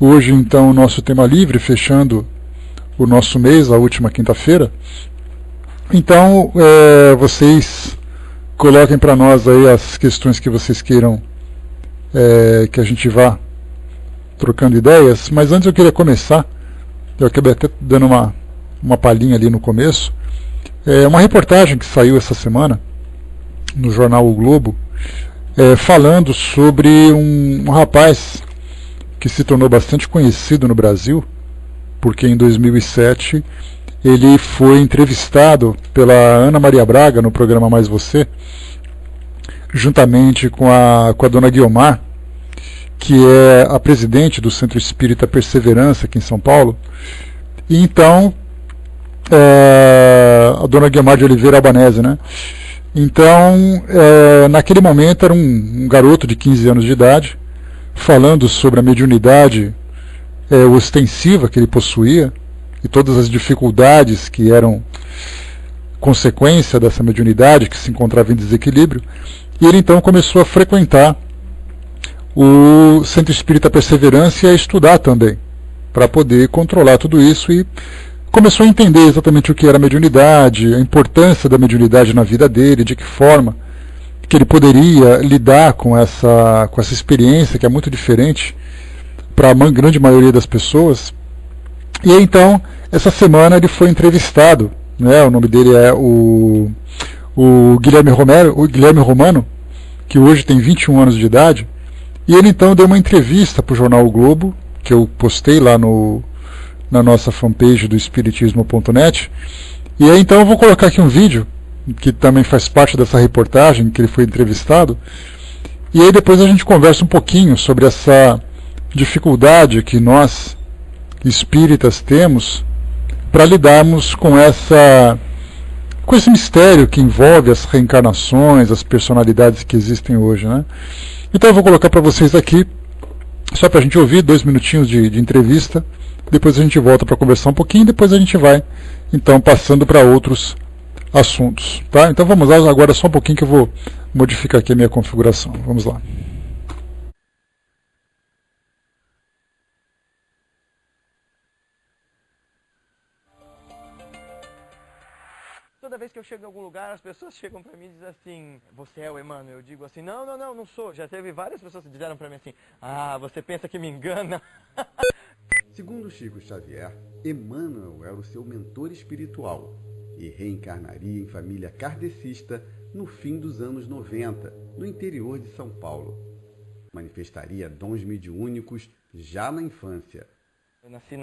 Hoje, então, o nosso tema livre, fechando o nosso mês, a última quinta-feira. Então, vocês coloquem para nós aí as questões que vocês queiram que a gente vá trocando ideias. Mas antes eu queria começar, eu acabei até dando uma palhinha ali no começo, uma reportagem que saiu essa semana no jornal O Globo, falando sobre um rapaz que se tornou bastante conhecido no Brasil, porque em 2007 ele foi entrevistado pela Ana Maria Braga no programa Mais Você, juntamente com a dona Guiomar, que é a presidente do Centro Espírita Perseverança aqui em São Paulo. E então, a dona Guiomar de Oliveira Albanese, né? Então, naquele momento era um garoto de 15 anos de idade, falando sobre a mediunidade ostensiva que ele possuía e todas as dificuldades que eram consequência dessa mediunidade, que se encontrava em desequilíbrio. E ele então começou a frequentar o Centro Espírita Perseverança e a estudar também, para poder controlar tudo isso, e começou a entender exatamente o que era a mediunidade, a importância da mediunidade na vida dele, de que forma que ele poderia lidar com essa experiência que é muito diferente para a grande maioria das pessoas. E então, essa semana ele foi entrevistado, né, o nome dele é o Guilherme Romano, que hoje tem 21 anos de idade, e ele então deu uma entrevista para o jornal O Globo, que eu postei lá na nossa fanpage do espiritismo.net, e aí então eu vou colocar aqui um vídeo, que também faz parte dessa reportagem, que ele foi entrevistado, e aí depois a gente conversa um pouquinho sobre essa dificuldade que nós, espíritas, temos para lidarmos com esse mistério que envolve as reencarnações, as personalidades que existem hoje, né? Então eu vou colocar para vocês aqui, só para a gente ouvir 2 minutinhos de entrevista, depois a gente volta para conversar um pouquinho, depois a gente vai então passando para outros assuntos, tá? Então vamos lá, agora só um pouquinho que eu vou modificar aqui a minha configuração. Vamos lá. Toda vez que eu chego em algum lugar, as pessoas chegam pra mim e dizem assim: você é o Emmanuel? Eu digo assim: não sou. Já teve várias pessoas que disseram pra mim assim: ah, você pensa que me engana? Segundo Chico Xavier, Emmanuel era o seu mentor espiritual e reencarnaria em família kardecista no fim dos anos 90, no interior de São Paulo. Manifestaria dons mediúnicos já na infância. Eu nasci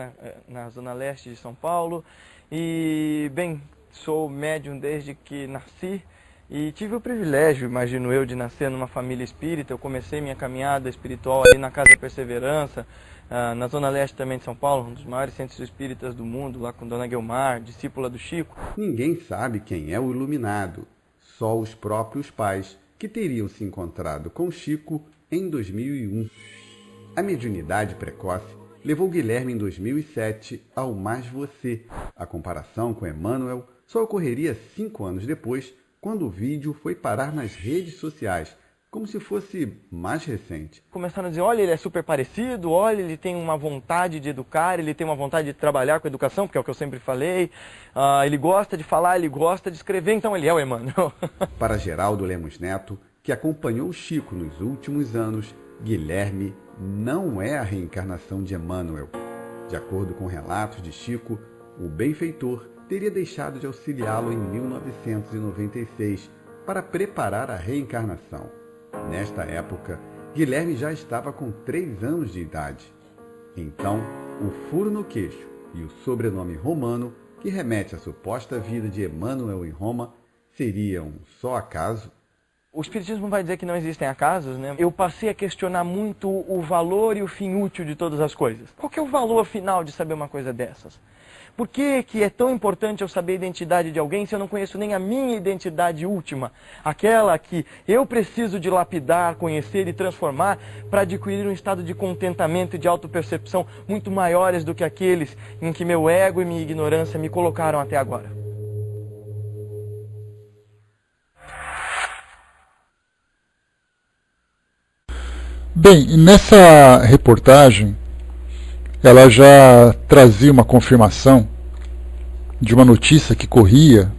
na zona leste de São Paulo e, bem, sou médium desde que nasci e tive o privilégio, imagino eu, de nascer numa família espírita. Eu comecei minha caminhada espiritual ali na Casa Perseverança, na zona leste também de São Paulo, um dos maiores centros espíritas do mundo, lá com Dona Guiomar, discípula do Chico. Ninguém sabe quem é o iluminado, só os próprios pais, que teriam se encontrado com Chico em 2001. A mediunidade precoce levou Guilherme em 2007 ao Mais Você. A comparação com Emmanuel só ocorreria 5 anos depois, quando o vídeo foi parar nas redes sociais, como se fosse mais recente. Começaram a dizer: olha, ele é super parecido, olha, ele tem uma vontade de educar, ele tem uma vontade de trabalhar com educação, porque é o que eu sempre falei, ele gosta de falar, ele gosta de escrever, então ele é o Emmanuel. Para Geraldo Lemos Neto, que acompanhou Chico nos últimos anos, Guilherme não é a reencarnação de Emmanuel. De acordo com relatos de Chico, o benfeitor teria deixado de auxiliá-lo em 1996 para preparar a reencarnação. Nesta época, Guilherme já estava com 3 anos de idade. Então, o furo no queixo e o sobrenome romano, que remete à suposta vida de Emmanuel em Roma, seriam só acaso? O Espiritismo vai dizer que não existem acasos, né? Eu passei a questionar muito o valor e o fim útil de todas as coisas. Qual que é o valor final de saber uma coisa dessas? Por que é tão importante eu saber a identidade de alguém se eu não conheço nem a minha identidade última? Aquela que eu preciso de lapidar, conhecer e transformar para adquirir um estado de contentamento e de autopercepção muito maiores do que aqueles em que meu ego e minha ignorância me colocaram até agora. Bem, nessa reportagem, ela já trazia uma confirmação de uma notícia que corria,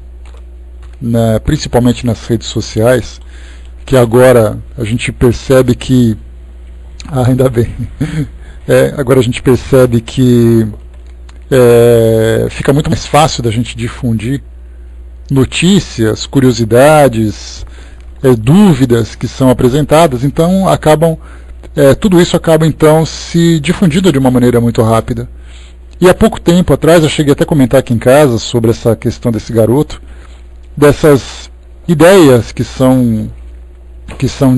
né, principalmente nas redes sociais, que agora a gente percebe que... ainda bem. Agora a gente percebe que fica muito mais fácil da gente difundir notícias, curiosidades, dúvidas que são apresentadas, então tudo isso acaba então se difundindo de uma maneira muito rápida. E há pouco tempo atrás eu cheguei até a comentar aqui em casa sobre essa questão desse garoto, dessas ideias que são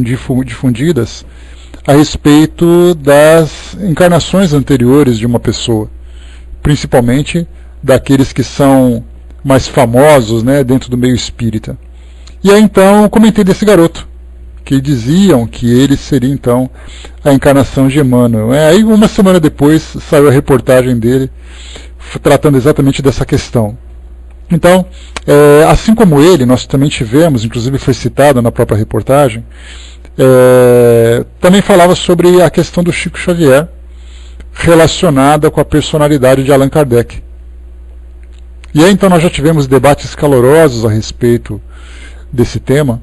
difundidas a respeito das encarnações anteriores de uma pessoa, principalmente daqueles que são mais famosos, né, dentro do meio espírita. E aí então eu comentei desse garoto, que diziam que ele seria então a encarnação de Emmanuel. Aí uma semana depois saiu a reportagem dele tratando exatamente dessa questão. Então, assim como ele, nós também tivemos, inclusive foi citado na própria reportagem, também falava sobre a questão do Chico Xavier relacionada com a personalidade de Allan Kardec. E aí então nós já tivemos debates calorosos a respeito desse tema,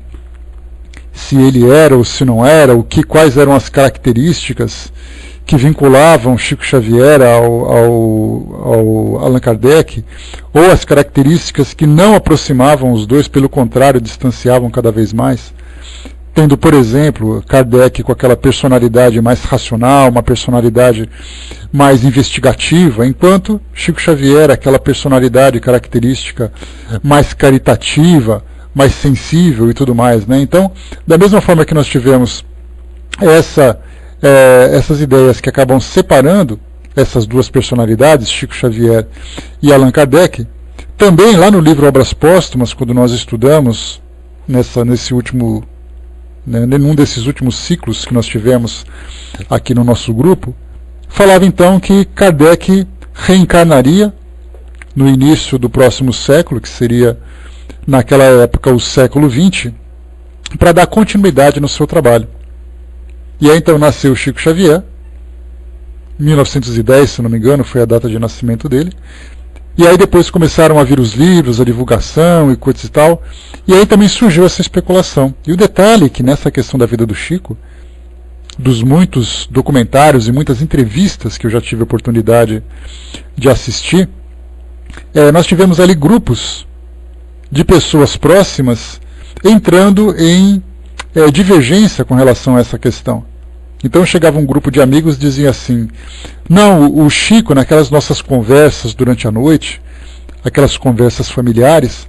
se ele era ou se não era, quais eram as características que vinculavam Chico Xavier ao Allan Kardec, ou as características que não aproximavam os dois, pelo contrário, distanciavam cada vez mais. Tendo, por exemplo, Kardec com aquela personalidade mais racional, uma personalidade mais investigativa, enquanto Chico Xavier, aquela personalidade característica mais caritativa, mais sensível e tudo mais, né? Então, da mesma forma que nós tivemos essas ideias que acabam separando essas duas personalidades, Chico Xavier e Allan Kardec, também lá no livro Obras Póstumas, quando nós estudamos num desses últimos ciclos que nós tivemos aqui no nosso grupo, falava então que Kardec reencarnaria no início do próximo século, que seria naquela época o século XX, para dar continuidade no seu trabalho. E aí então nasceu Chico Xavier, 1910, se não me engano, foi a data de nascimento dele. E aí depois começaram a vir os livros, a divulgação e coisas e tal. E aí também surgiu essa especulação. E o detalhe é que nessa questão da vida do Chico, dos muitos documentários e muitas entrevistas que eu já tive a oportunidade de assistir, nós tivemos ali grupos de pessoas próximas entrando em divergência com relação a essa questão. Então chegava um grupo de amigos e dizia assim: não, o Chico, naquelas nossas conversas durante a noite, aquelas conversas familiares,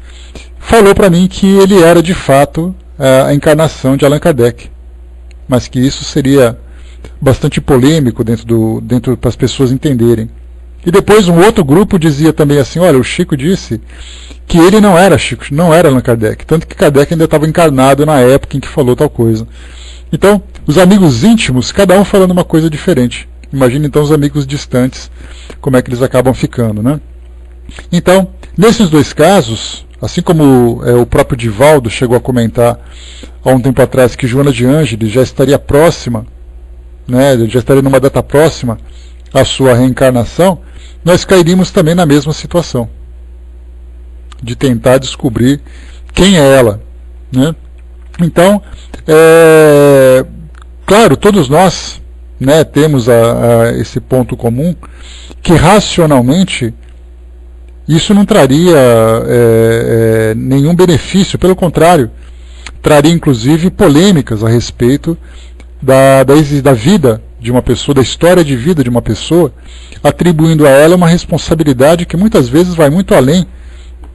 falou para mim que ele era de fato a encarnação de Allan Kardec, mas que isso seria bastante polêmico dentro para as pessoas entenderem. E depois um outro grupo dizia também assim: olha, o Chico disse que ele não era Chico, não era Allan Kardec, tanto que Kardec ainda estava encarnado na época em que falou tal coisa. Então, os amigos íntimos, cada um falando uma coisa diferente. Imagina então os amigos distantes, como é que eles acabam ficando, né? Então, nesses dois casos, assim como o próprio Divaldo chegou a comentar há um tempo atrás que Joana de Ângeles já estaria próxima, né, já estaria numa data próxima à sua reencarnação, nós cairíamos também na mesma situação, de tentar descobrir quem é ela, né? Então, claro, todos nós, né, temos esse ponto comum, que racionalmente isso não traria nenhum benefício, pelo contrário, traria inclusive polêmicas a respeito da vida de uma pessoa, da história de vida de uma pessoa, atribuindo a ela uma responsabilidade que muitas vezes vai muito além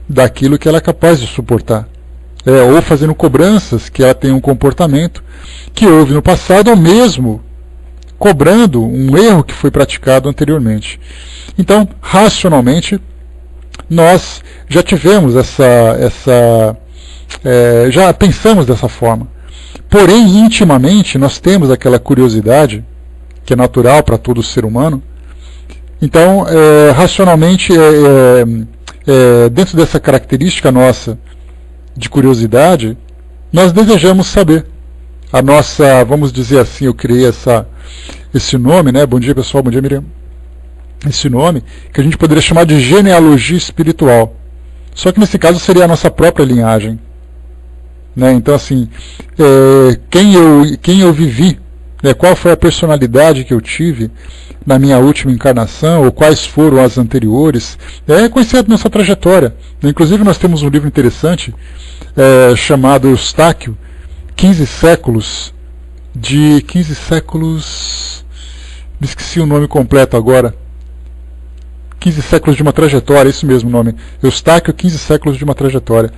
daquilo que ela é capaz de suportar. Ou fazendo cobranças que ela tem um comportamento que houve no passado, ou mesmo cobrando um erro que foi praticado anteriormente. Então, racionalmente, nós já tivemos já pensamos dessa forma. Porém, intimamente, nós temos aquela curiosidade, que é natural para todo ser humano. Então, racionalmente, dentro dessa característica nossa de curiosidade, nós desejamos saber. A nossa, vamos dizer assim, eu criei esse nome, né? Bom dia, pessoal, bom dia, Miriam. esse nome, que a gente poderia chamar de genealogia espiritual. Só que nesse caso seria a nossa própria linhagem. Né? Então, assim, quem eu vivi, né? Qual foi a personalidade que eu tive na minha última encarnação, ou quais foram as anteriores, conhecer a nossa trajetória. Inclusive, nós temos um livro interessante chamado Eustáquio, 15 séculos, me esqueci o nome completo agora, 15 séculos de uma trajetória, isso mesmo o nome, Eustáquio, 15 séculos de uma trajetória.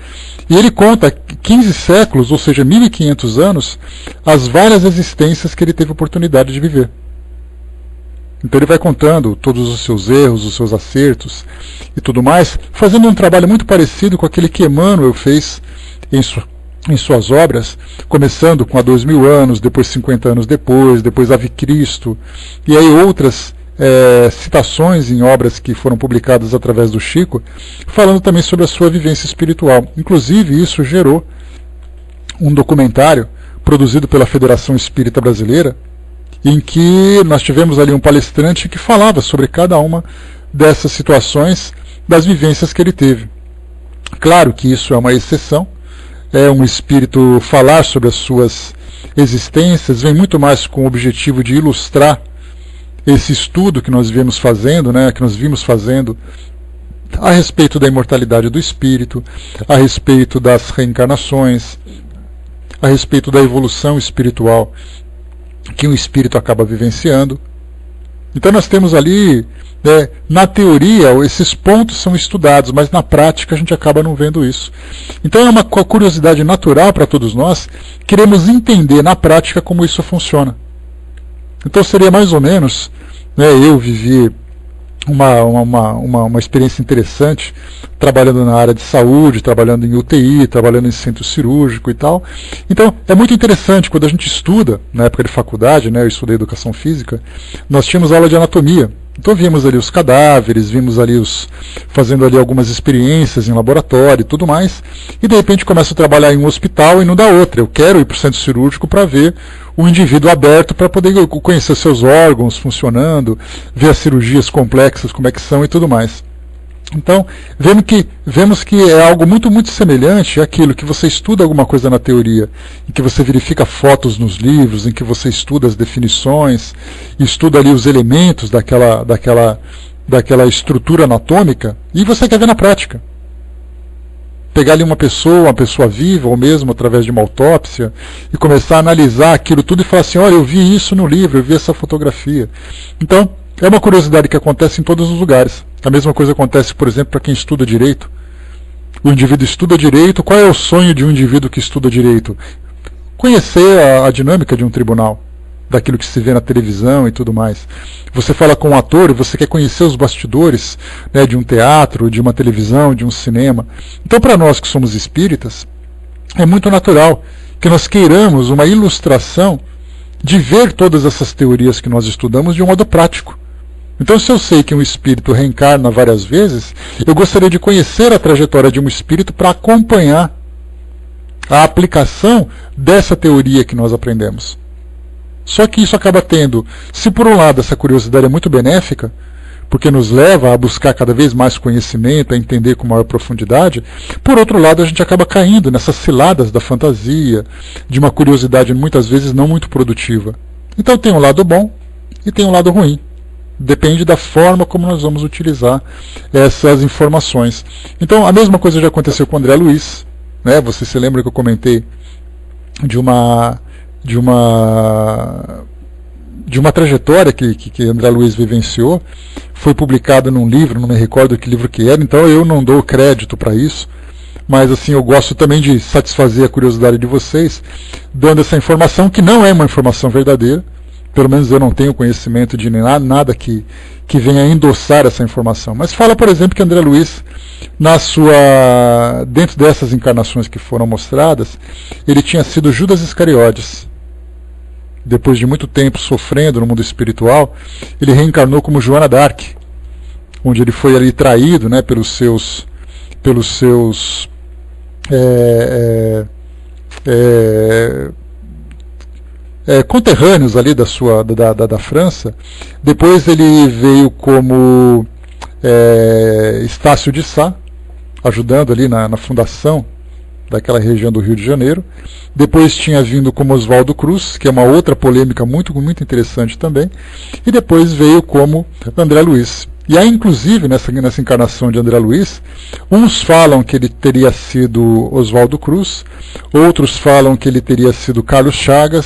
E ele conta 15 séculos, ou seja, 1500 anos, as várias existências que ele teve oportunidade de viver. Então ele vai contando todos os seus erros, os seus acertos e tudo mais, fazendo um trabalho muito parecido com aquele que Emmanuel fez em suas obras, começando com há 2000 anos, depois 50 anos depois Ave Cristo, e aí outras citações em obras que foram publicadas através do Chico, falando também sobre a sua vivência espiritual. Inclusive isso gerou um documentário produzido pela Federação Espírita Brasileira, em que nós tivemos ali um palestrante que falava sobre cada uma dessas situações, das vivências que ele teve. Claro que isso é uma exceção, um espírito falar sobre as suas existências vem muito mais com o objetivo de ilustrar esse estudo que nós vimos fazendo, a respeito da imortalidade do espírito, a respeito das reencarnações, a respeito da evolução espiritual que o espírito acaba vivenciando. Então nós temos ali, na teoria, esses pontos são estudados, mas na prática a gente acaba não vendo isso. Então é uma curiosidade natural para todos nós, queremos entender na prática como isso funciona. Então seria mais ou menos, eu vivi uma experiência interessante, trabalhando na área de saúde, trabalhando em UTI, trabalhando em centro cirúrgico e tal. Então é muito interessante, quando a gente estuda, na época de faculdade, eu estudei educação física, nós tínhamos aula de anatomia. Então vimos ali os cadáveres, vimos ali fazendo ali algumas experiências em laboratório e tudo mais, e de repente começo a trabalhar em um hospital e não dá outra. Eu quero ir para o centro cirúrgico para ver o indivíduo aberto, para poder conhecer seus órgãos funcionando, ver as cirurgias complexas, como é que são e tudo mais. Então, vemos que é algo muito, muito semelhante àquilo que você estuda alguma coisa na teoria, em que você verifica fotos nos livros, em que você estuda as definições, estuda ali os elementos daquela estrutura anatômica, e você quer ver na prática. Pegar ali uma pessoa viva, ou mesmo através de uma autópsia, e começar a analisar aquilo tudo e falar assim, olha, eu vi isso no livro, eu vi essa fotografia. Então, é uma curiosidade que acontece em todos os lugares. A mesma coisa acontece, por exemplo, para quem estuda direito. O indivíduo estuda direito, qual é o sonho de um indivíduo que estuda direito? Conhecer a dinâmica de um tribunal, daquilo que se vê na televisão e tudo mais. Você fala com um ator e você quer conhecer os bastidores, de um teatro, de uma televisão, de um cinema. Então, para nós que somos espíritas, é muito natural que nós queiramos uma ilustração de ver todas essas teorias que nós estudamos de um modo prático. Então, se eu sei que um espírito reencarna várias vezes, eu gostaria de conhecer a trajetória de um espírito para acompanhar a aplicação dessa teoria que nós aprendemos. Só que isso acaba tendo, se por um lado essa curiosidade é muito benéfica, porque nos leva a buscar cada vez mais conhecimento, a entender com maior profundidade, por outro lado a gente acaba caindo nessas ciladas da fantasia, de uma curiosidade muitas vezes não muito produtiva. Então tem um lado bom e tem um lado ruim. Depende da forma como nós vamos utilizar essas informações. Então a mesma coisa já aconteceu com o André Luiz. Você se lembra que eu comentei de uma trajetória que André Luiz vivenciou, foi publicado num livro, não me recordo que livro que era, então eu não dou crédito para isso, mas assim, eu gosto também de satisfazer a curiosidade de vocês, dando essa informação que não é uma informação verdadeira, pelo menos eu não tenho conhecimento de nada que venha endossar essa informação, mas fala, por exemplo, que André Luiz, dentro dessas encarnações que foram mostradas, ele tinha sido Judas Iscariotes. Depois de muito tempo sofrendo no mundo espiritual, ele reencarnou como Joana d'Arc, onde ele foi ali traído, pelos seus conterrâneos ali da França. Depois ele veio como Estácio de Sá, ajudando ali na fundação daquela região do Rio de Janeiro. Depois tinha vindo como Oswaldo Cruz, que é uma outra polêmica muito, muito interessante também. E depois veio como André Luiz. E aí, inclusive, nessa encarnação de André Luiz, uns falam que ele teria sido Oswaldo Cruz, outros falam que ele teria sido Carlos Chaga,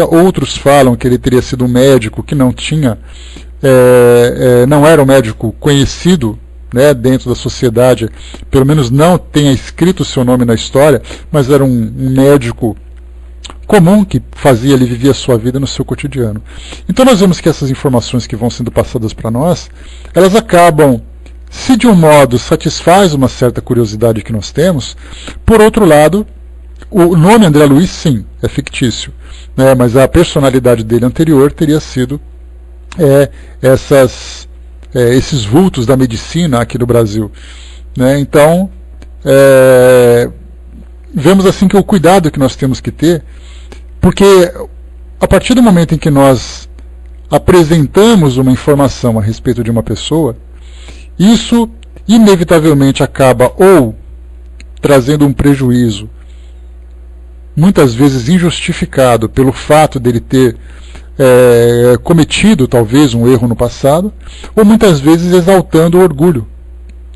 outros falam que ele teria sido um médico que não tinha, não era um médico conhecido, né, dentro da sociedade, pelo menos não tenha escrito o seu nome na história, mas era um médico comum que ele vivia a sua vida no seu cotidiano. Então nós vemos que essas informações que vão sendo passadas para nós, elas acabam, se de um modo satisfaz uma certa curiosidade que nós temos, por outro lado, o nome André Luiz, sim, é fictício, né, mas a personalidade dele anterior teria sido esses vultos da medicina aqui no Brasil, né? Então, vemos assim que o cuidado que nós temos que ter, porque a partir do momento em que nós apresentamos uma informação a respeito de uma pessoa, isso inevitavelmente acaba ou trazendo um prejuízo, muitas vezes injustificado pelo fato dele ter cometido talvez um erro no passado, ou muitas vezes exaltando o orgulho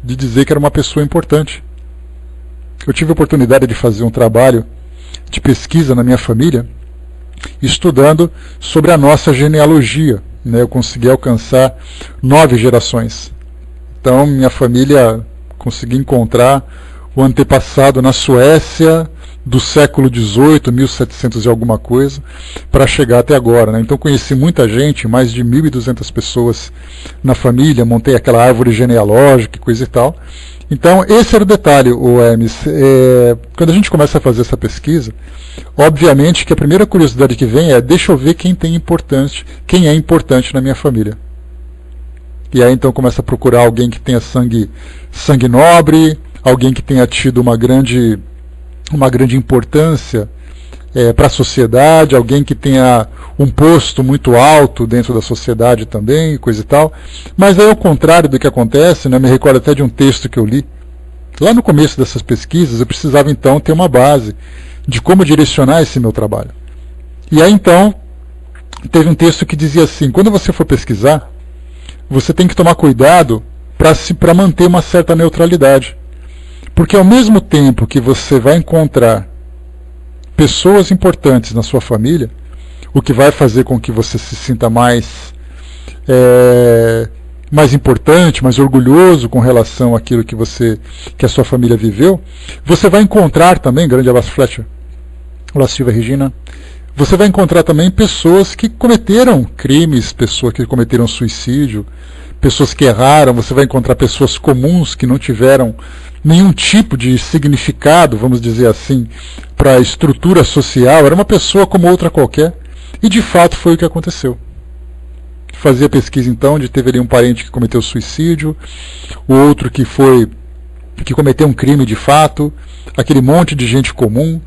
de dizer que era uma pessoa importante. Eu tive a oportunidade de fazer um trabalho de pesquisa na minha família, estudando sobre a nossa genealogia, né? Eu consegui alcançar 9 gerações. Então minha família consegui encontrar o antepassado na Suécia do século XVIII, 1700 e alguma coisa, para chegar até agora, né? Então conheci muita gente, mais de 1.200 pessoas na família, montei aquela árvore genealógica e coisa e tal. Então esse era o detalhe, o Hermes. Quando a gente começa a fazer essa pesquisa, obviamente que a primeira curiosidade que vem é: deixa eu ver quem é importante na minha família. E aí então começa a procurar alguém que tenha sangue nobre, alguém que tenha tido uma grande importância para a sociedade, alguém que tenha um posto muito alto dentro da sociedade também, coisa e tal. Mas aí, ao contrário do que acontece, né, me recordo até de um texto que eu li, lá no começo dessas pesquisas, eu precisava então ter uma base de como direcionar esse meu trabalho. E aí então, teve um texto que dizia assim: quando você for pesquisar, você tem que tomar cuidado para manter uma certa neutralidade. Porque ao mesmo tempo que você vai encontrar pessoas importantes na sua família, o que vai fazer com que você se sinta mais importante, mais orgulhoso com relação àquilo que a sua família viveu, você vai encontrar também, grande abraço Fletcher, olá Silvia Regina, você vai encontrar também pessoas que cometeram crimes, pessoas que cometeram suicídio, pessoas que erraram. Você vai encontrar pessoas comuns que não tiveram nenhum tipo de significado, vamos dizer assim, para a estrutura social. Era uma pessoa como outra qualquer. E de fato foi o que aconteceu. Fazia pesquisa então, teve ali um parente que cometeu suicídio, o outro que cometeu um crime de fato, aquele monte de gente comum,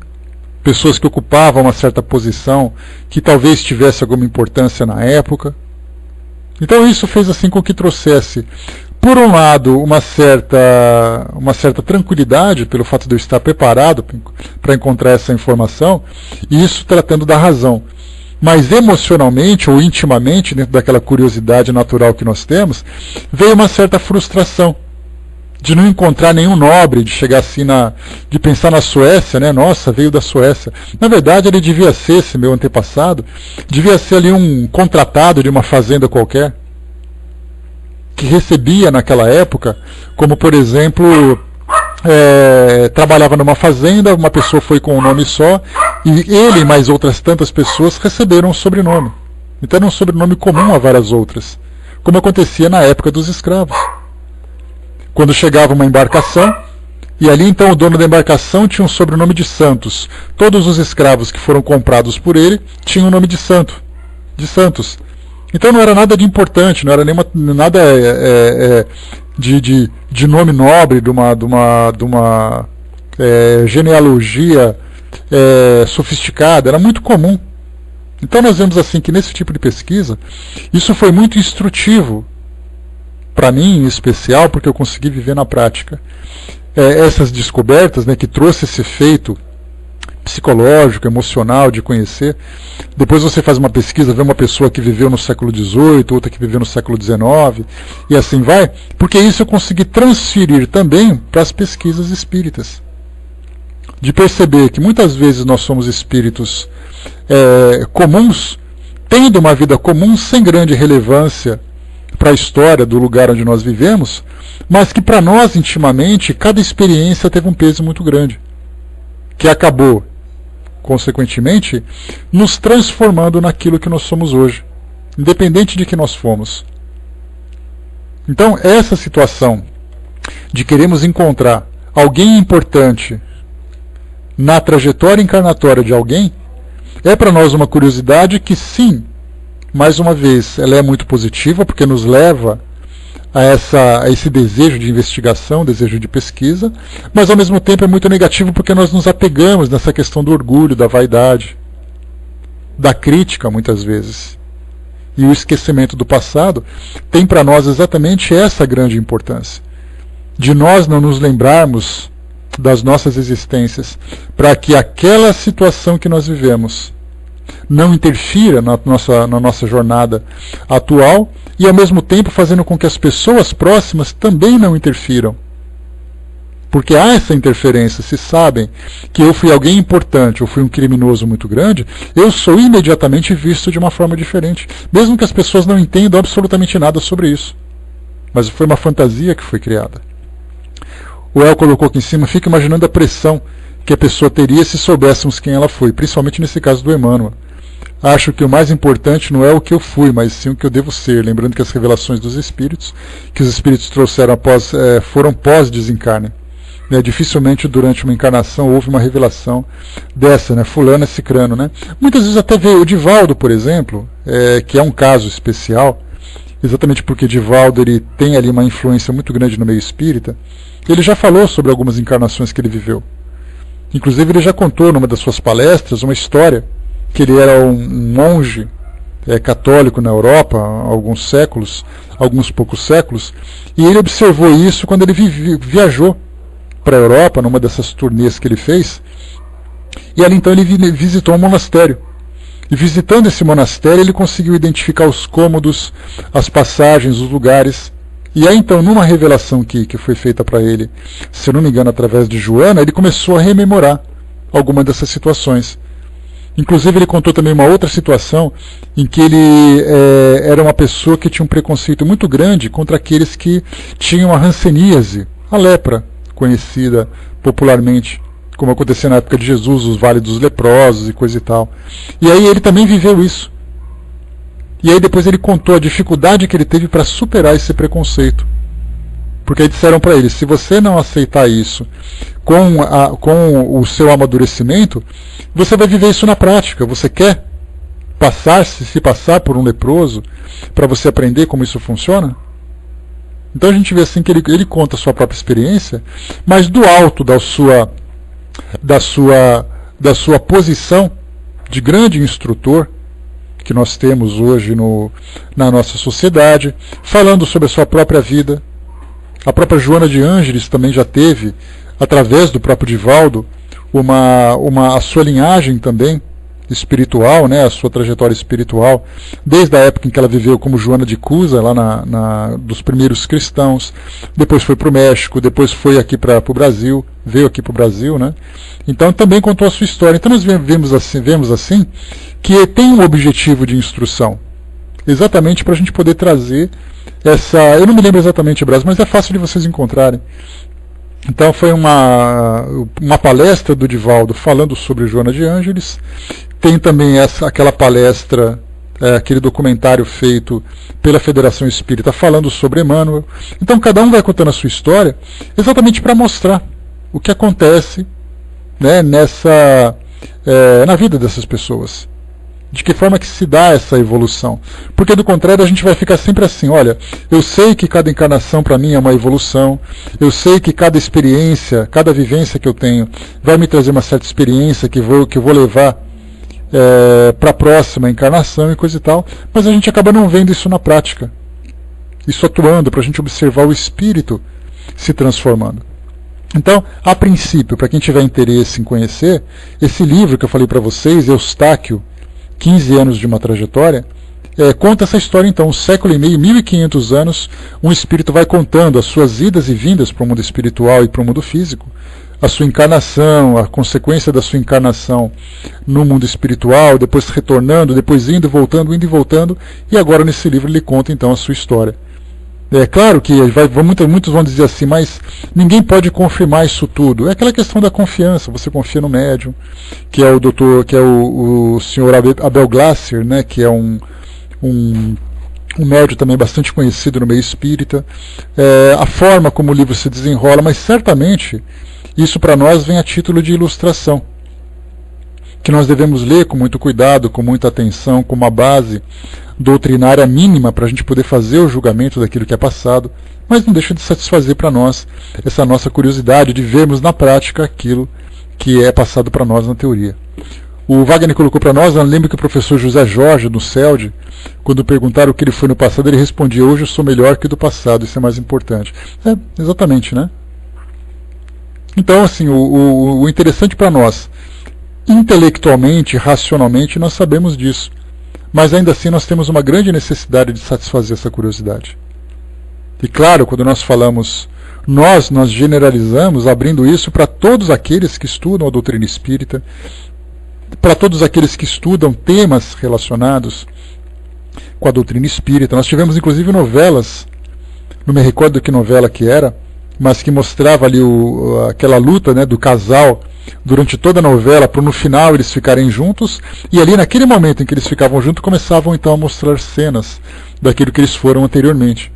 pessoas que ocupavam uma certa posição que talvez tivesse alguma importância na época. Então isso fez assim com que trouxesse, por um lado, uma certa tranquilidade pelo fato de eu estar preparado para encontrar essa informação, e isso tratando da razão. Mas emocionalmente ou intimamente, dentro daquela curiosidade natural que nós temos, veio uma certa frustração de não encontrar nenhum nobre, de chegar assim de pensar na Suécia, né? Nossa, veio da Suécia. Na verdade, ele devia ser, esse meu antepassado, devia ser ali um contratado de uma fazenda qualquer, que recebia naquela época, como por exemplo, trabalhava numa fazenda, uma pessoa foi com um nome só, e ele e mais outras tantas pessoas receberam um sobrenome. Então era um sobrenome comum a várias outras, como acontecia na época dos escravos. Quando chegava uma embarcação, e ali então o dono da embarcação tinha um sobrenome de Santos. Todos os escravos que foram comprados por ele tinham o nome de Santos. Então não era nada de importante, não era nada de nome nobre, de uma genealogia sofisticada. Era muito comum Então nós vemos assim que nesse tipo de pesquisa, isso foi muito instrutivo, para mim em especial, porque eu consegui viver na prática. Essas descobertas, né, que trouxe esse efeito psicológico, emocional, de conhecer. Depois você faz uma pesquisa, vê uma pessoa que viveu no século XVIII, outra que viveu no século XIX, e assim vai, porque isso eu consegui transferir também para as pesquisas espíritas. De perceber que muitas vezes nós somos espíritos comuns, tendo uma vida comum, sem grande relevância para a história do lugar onde nós vivemos, mas que para nós, intimamente, cada experiência teve um peso muito grande, que acabou, consequentemente, nos transformando naquilo que nós somos hoje, independente de que nós fomos. Então, essa situação de queremos encontrar alguém importante na trajetória encarnatória de alguém, é para nós uma curiosidade que, sim, mais uma vez, ela é muito positiva, porque nos leva a esse desejo de investigação, desejo de pesquisa, mas ao mesmo tempo é muito negativo porque nós nos apegamos nessa questão do orgulho, da vaidade, da crítica muitas vezes. E o esquecimento do passado tem para nós exatamente essa grande importância, de nós não nos lembrarmos das nossas existências, para que aquela situação que nós vivemos não interfira na nossa jornada atual, e ao mesmo tempo fazendo com que as pessoas próximas também não interfiram. Porque há essa interferência. Se sabem que eu fui alguém importante, ou fui um criminoso muito grande, eu sou imediatamente visto de uma forma diferente, mesmo que as pessoas não entendam absolutamente nada sobre isso. Mas foi uma fantasia que foi criada. O El colocou aqui em cima, fica imaginando a pressão que a pessoa teria se soubéssemos quem ela foi, principalmente nesse caso do Emmanuel. Acho que o mais importante não é o que eu fui, mas sim o que eu devo ser. Lembrando que as revelações dos Espíritos, que os Espíritos trouxeram foram pós-desencarne. Dificilmente durante uma encarnação houve uma revelação dessa, né? Fulano é cicrano, né? Muitas vezes até veio o Divaldo, por exemplo, que é um caso especial, exatamente porque Divaldo ele tem ali uma influência muito grande no meio espírita. Ele já falou sobre algumas encarnações que ele viveu. Inclusive ele já contou numa das suas palestras uma história que ele era um monge católico na Europa há alguns poucos séculos, e ele observou isso quando ele viajou para a Europa, numa dessas turnês que ele fez, e ali então ele visitou um monastério. E visitando esse monastério ele conseguiu identificar os cômodos, as passagens, os lugares. E aí então, numa revelação que foi feita para ele, se eu não me engano através de Joana, ele começou a rememorar algumas dessas situações. Inclusive ele contou também uma outra situação em que ele era uma pessoa que tinha um preconceito muito grande contra aqueles que tinham a hanseníase, a lepra, conhecida popularmente, como acontecia na época de Jesus, os vales dos leprosos e coisa e tal. E aí ele também viveu isso. E aí depois ele contou a dificuldade que ele teve para superar esse preconceito. Porque aí disseram para ele, se você não aceitar isso com o seu amadurecimento, você vai viver isso na prática. Você quer se passar por um leproso para você aprender como isso funciona? Então a gente vê assim que ele conta a sua própria experiência, mas do alto da sua posição de grande instrutor que nós temos hoje na nossa sociedade, falando sobre a sua própria vida. A própria Joana de Ângeles também já teve, através do próprio Divaldo, a sua linhagem também espiritual, né, a sua trajetória espiritual, desde a época em que ela viveu como Joana de Cusa, lá dos primeiros cristãos, depois foi para o México, depois foi aqui para o Brasil, veio aqui para o Brasil, né? Então também contou a sua história. Então nós vemos assim que tem um objetivo de instrução, exatamente para a gente poder trazer eu não me lembro exatamente, Brás, mas é fácil de vocês encontrarem. Então foi uma palestra do Divaldo falando sobre Joana de Ângeles. Tem também aquela palestra, aquele documentário feito pela Federação Espírita falando sobre Emmanuel. Então cada um vai contando a sua história exatamente para mostrar o que acontece, né, na vida dessas pessoas. De que forma que se dá essa evolução. Porque do contrário a gente vai ficar sempre assim, olha, eu sei que cada encarnação para mim é uma evolução, eu sei que cada experiência, cada vivência que eu tenho vai me trazer uma certa experiência que eu vou levar para a próxima encarnação e coisa e tal, mas a gente acaba não vendo isso na prática, isso atuando, para a gente observar o espírito se transformando. Então, a princípio, para quem tiver interesse em conhecer, esse livro que eu falei para vocês, Eustáquio, 15 anos de uma trajetória, conta essa história então, um século e meio, 1500 anos, um espírito vai contando as suas idas e vindas para o mundo espiritual e para o mundo físico, a sua encarnação, a consequência da sua encarnação no mundo espiritual, depois retornando, depois indo e voltando, e agora nesse livro ele conta então a sua história. É claro que muitos vão dizer assim, mas ninguém pode confirmar isso tudo. É aquela questão da confiança. Você confia no médium, que é o doutor, que é o senhor Abel Glasser, né, que é um médium também bastante conhecido no meio espírita. A forma como o livro se desenrola, mas certamente isso para nós vem a título de ilustração, que nós devemos ler com muito cuidado, com muita atenção, com uma base doutrinária mínima para a gente poder fazer o julgamento daquilo que é passado, mas não deixa de satisfazer para nós essa nossa curiosidade de vermos na prática aquilo que é passado para nós na teoria. O Wagner colocou para nós, eu lembro que o professor José Jorge, do CELD, quando perguntaram o que ele foi no passado, ele respondia: hoje eu sou melhor que do passado, isso é mais importante. Exatamente, né? Então, assim, o interessante para nós, intelectualmente, racionalmente, nós sabemos disso. Mas ainda assim nós temos uma grande necessidade de satisfazer essa curiosidade. E claro, quando nós falamos nós generalizamos, abrindo isso para todos aqueles que estudam a doutrina espírita, para todos aqueles que estudam temas relacionados com a doutrina espírita. Nós tivemos inclusive novelas, não me recordo que novela que era, mas que mostrava ali aquela luta, né, do casal durante toda a novela, para no final eles ficarem juntos, e ali naquele momento em que eles ficavam juntos, começavam então a mostrar cenas daquilo que eles foram anteriormente.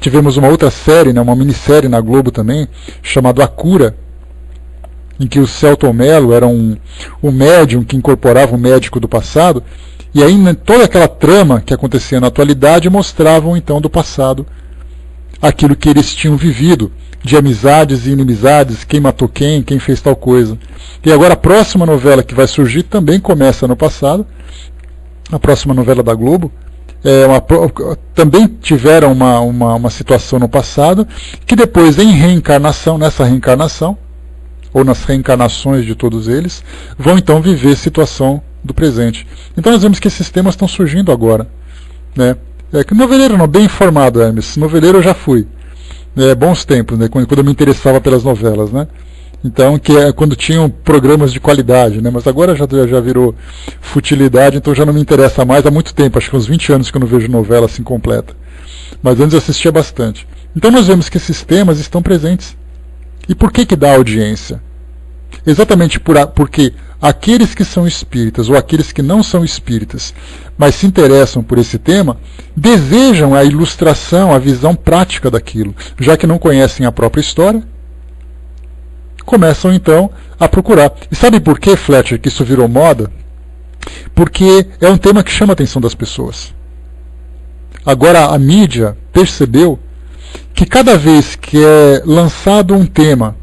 Tivemos uma outra série, né, uma minissérie na Globo também, chamada A Cura, em que o Celton Mello era um médium que incorporava um médico do passado, e aí toda aquela trama que acontecia na atualidade mostravam então do passado aquilo que eles tinham vivido, de amizades e inimizades, quem matou quem fez tal coisa. E agora a próxima novela que vai surgir também começa no passado, a próxima novela da Globo, também tiveram uma situação no passado, que depois em reencarnação, nessa reencarnação, ou nas reencarnações de todos eles, vão então viver situação do presente. Então nós vemos que esses temas estão surgindo agora, né? Que noveleiro não, bem informado, Hermes, noveleiro eu já fui. Bons tempos, né, quando eu me interessava pelas novelas, né? Então, que é quando tinham programas de qualidade, né? Mas agora já virou futilidade, então já não me interessa mais há muito tempo, acho que uns 20 anos que eu não vejo novela assim completa. Mas antes eu assistia bastante. Então nós vemos que esses temas estão presentes. E por que dá audiência? Exatamente porque aqueles que são espíritas ou aqueles que não são espíritas, mas se interessam por esse tema, desejam a ilustração, a visão prática daquilo, já que não conhecem a própria história, começam então a procurar. E sabe por que, Fletcher, que isso virou moda? Porque é um tema que chama a atenção das pessoas. Agora a mídia percebeu que cada vez que é lançado um tema,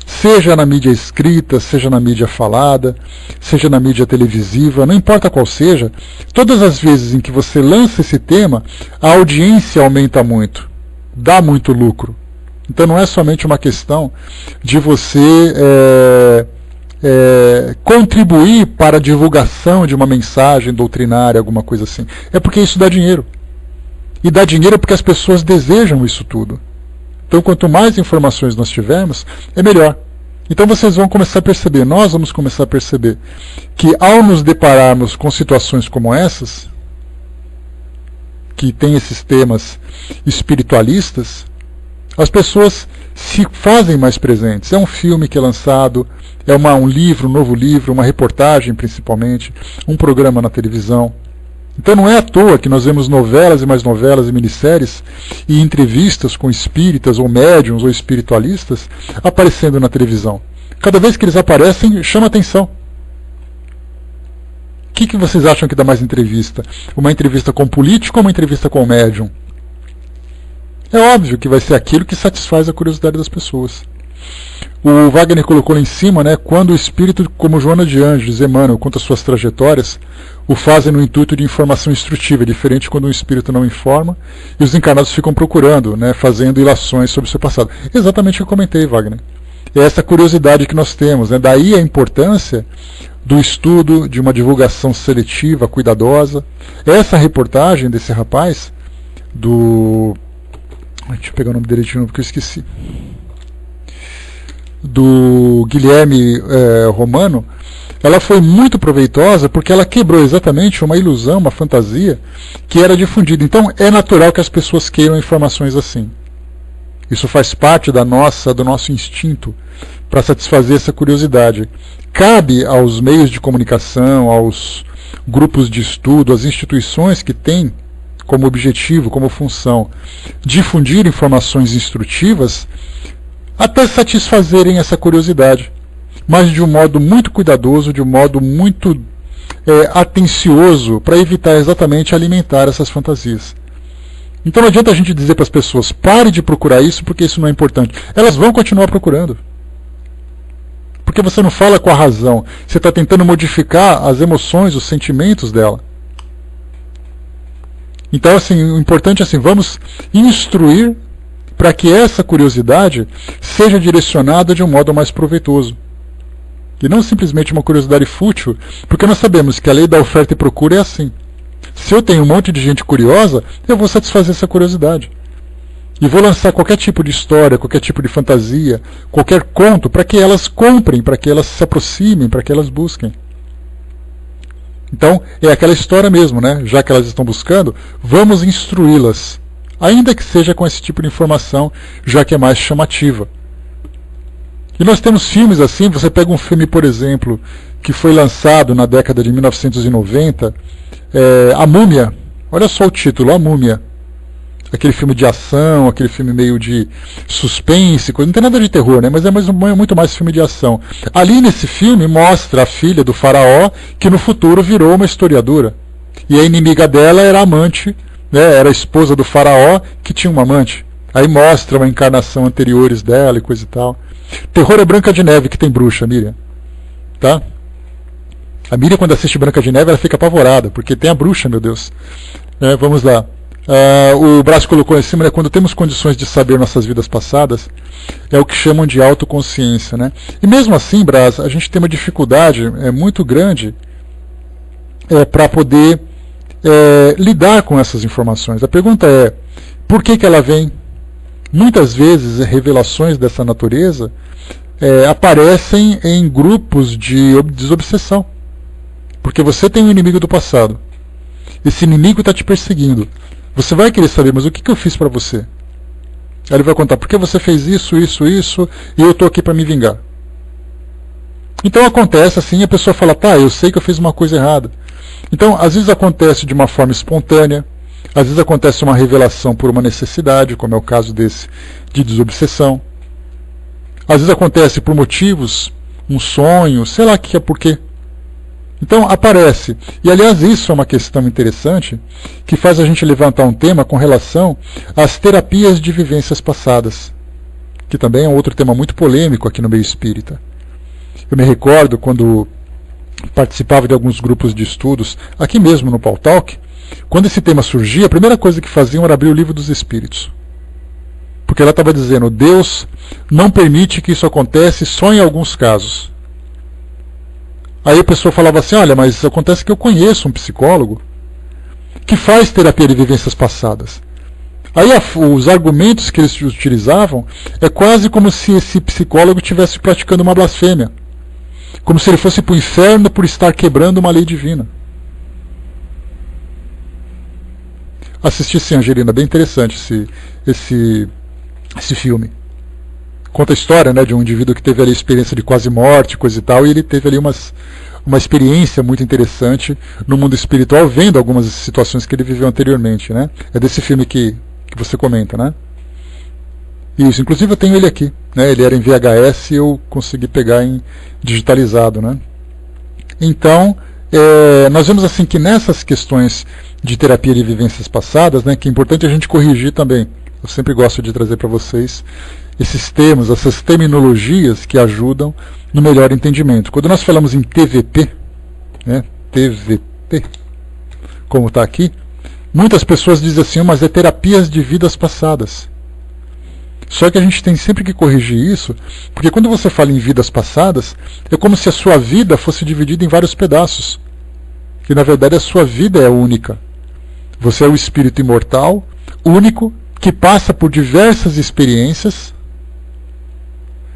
seja na mídia escrita, seja na mídia falada, seja na mídia televisiva, não importa qual seja, todas as vezes em que você lança esse tema, a audiência aumenta muito, dá muito lucro. Então não é somente uma questão de você contribuir para a divulgação de uma mensagem doutrinária, alguma coisa assim. É porque isso dá dinheiro. E dá dinheiro porque as pessoas desejam isso tudo. Então, quanto mais informações nós tivermos, é melhor. Então vocês vão começar a perceber, nós vamos começar a perceber, que ao nos depararmos com situações como essas, que tem esses temas espiritualistas, as pessoas se fazem mais presentes. É um filme que é lançado, é um livro, um novo livro, uma reportagem principalmente, um programa na televisão. Então não é à toa que nós vemos novelas e mais novelas e minisséries e entrevistas com espíritas ou médiums ou espiritualistas aparecendo na televisão. Cada vez que eles aparecem, chama atenção. O que vocês acham que dá mais entrevista? Uma entrevista com um político ou uma entrevista com um médium? É óbvio que vai ser aquilo que satisfaz a curiosidade das pessoas. O Wagner colocou lá em cima, né, quando o espírito, como Joana de Ângeles, Emmanuel, conta suas trajetórias, o fazem no intuito de informação instrutiva, é diferente quando um espírito não informa, e os encarnados ficam procurando, né, fazendo ilações sobre o seu passado. Exatamente o que eu comentei, Wagner. É essa curiosidade que nós temos, né? Daí a importância do estudo, de uma divulgação seletiva, cuidadosa. Essa reportagem desse rapaz, deixa eu pegar o nome dele de novo, porque eu esqueci. Do Guilherme Romano, ela foi muito proveitosa porque ela quebrou exatamente uma ilusão, uma fantasia que era difundida. Então é natural que as pessoas queiram informações assim. Isso faz parte do nosso instinto para satisfazer essa curiosidade. Cabe aos meios de comunicação, aos grupos de estudo, às instituições que têm como objetivo, como função, difundir informações instrutivas, até satisfazerem essa curiosidade, mas de um modo muito cuidadoso, de um modo muito atencioso, para evitar exatamente alimentar essas fantasias. Então não adianta a gente dizer para as pessoas, pare de procurar isso porque isso não é importante. Elas vão continuar procurando. Porque você não fala com a razão, você está tentando modificar as emoções, os sentimentos dela. Então, assim, o importante é assim, vamos instruir para que essa curiosidade seja direcionada de um modo mais proveitoso. E não simplesmente uma curiosidade fútil, porque nós sabemos que a lei da oferta e procura é assim. Se eu tenho um monte de gente curiosa, eu vou satisfazer essa curiosidade. E vou lançar qualquer tipo de história, qualquer tipo de fantasia, qualquer conto, para que elas comprem, para que elas se aproximem, para que elas busquem. Então, é aquela história mesmo, né? Já que elas estão buscando, vamos instruí-las. Ainda que seja com esse tipo de informação, já que é mais chamativa. E nós temos filmes assim, você pega um filme, por exemplo, que foi lançado na década de 1990, A Múmia. Olha só o título, A Múmia. Aquele filme de ação, aquele filme meio de suspense, não tem nada de terror, né? Mas é muito mais filme de ação. Ali nesse filme mostra a filha do faraó, que no futuro virou uma historiadora. E a inimiga dela era a amante, né? Era a esposa do faraó, que tinha uma amante. Aí mostra uma encarnação anteriores dela e coisa e tal. Terror é Branca de Neve, que tem bruxa, Miriam. Tá? A Miriam, quando assiste Branca de Neve, ela fica apavorada, porque tem a bruxa, meu Deus. Vamos lá. O Brás colocou em cima, né, quando temos condições de saber nossas vidas passadas, é o que chamam de autoconsciência, né? E mesmo assim, Brás, a gente tem uma dificuldade muito grande para poder lidar com essas informações. A pergunta é, por que ela vem? Muitas vezes revelações dessa natureza aparecem em grupos de desobsessão, porque você tem um inimigo do passado, esse inimigo está te perseguindo. Você vai querer saber, mas o que eu fiz para você? Aí ele vai contar, por que você fez isso, isso, isso, e eu estou aqui para me vingar. Então acontece assim, a pessoa fala, tá, eu sei que eu fiz uma coisa errada. Então, às vezes acontece de uma forma espontânea, às vezes acontece uma revelação por uma necessidade, como é o caso desse de desobsessão. Às vezes acontece por motivos, um sonho, sei lá o que é por quê. Então aparece. E aliás isso é uma questão interessante que faz a gente levantar um tema com relação às terapias de vivências passadas, que também é um outro tema muito polêmico aqui no meio espírita. Eu me recordo quando participava de alguns grupos de estudos, aqui mesmo no Paul Talk, quando esse tema surgia, a primeira coisa que faziam era abrir o livro dos Espíritos. Porque ela estava dizendo, Deus não permite que isso aconteça só em alguns casos. Aí a pessoa falava assim, olha, mas acontece que eu conheço um psicólogo que faz terapia de vivências passadas. Aí os argumentos que eles utilizavam é quase como se esse psicólogo estivesse praticando uma blasfêmia. Como se ele fosse para o inferno por estar quebrando uma lei divina. Assisti sim, Angelina, bem interessante esse filme. Conta a história, né, de um indivíduo que teve ali a experiência de quase morte, coisa e tal, e ele teve ali uma experiência muito interessante no mundo espiritual, vendo algumas situações que ele viveu anteriormente, né? É desse filme que você comenta, né? Isso, inclusive eu tenho ele aqui, né? Ele era em VHS e eu consegui pegar em digitalizado, né? Então, nós vemos assim que nessas questões de terapia de vivências passadas, né, que é importante a gente corrigir também. Eu sempre gosto de trazer para vocês esses termos, essas terminologias que ajudam no melhor entendimento. Quando nós falamos em TVP, né, TVP, como está aqui, muitas pessoas dizem assim, mas é terapias de vidas passadas. Só que a gente tem sempre que corrigir isso, porque quando você fala em vidas passadas, é como se a sua vida fosse dividida em vários pedaços. Que na verdade a sua vida é única. Você é o espírito imortal, único, que passa por diversas experiências.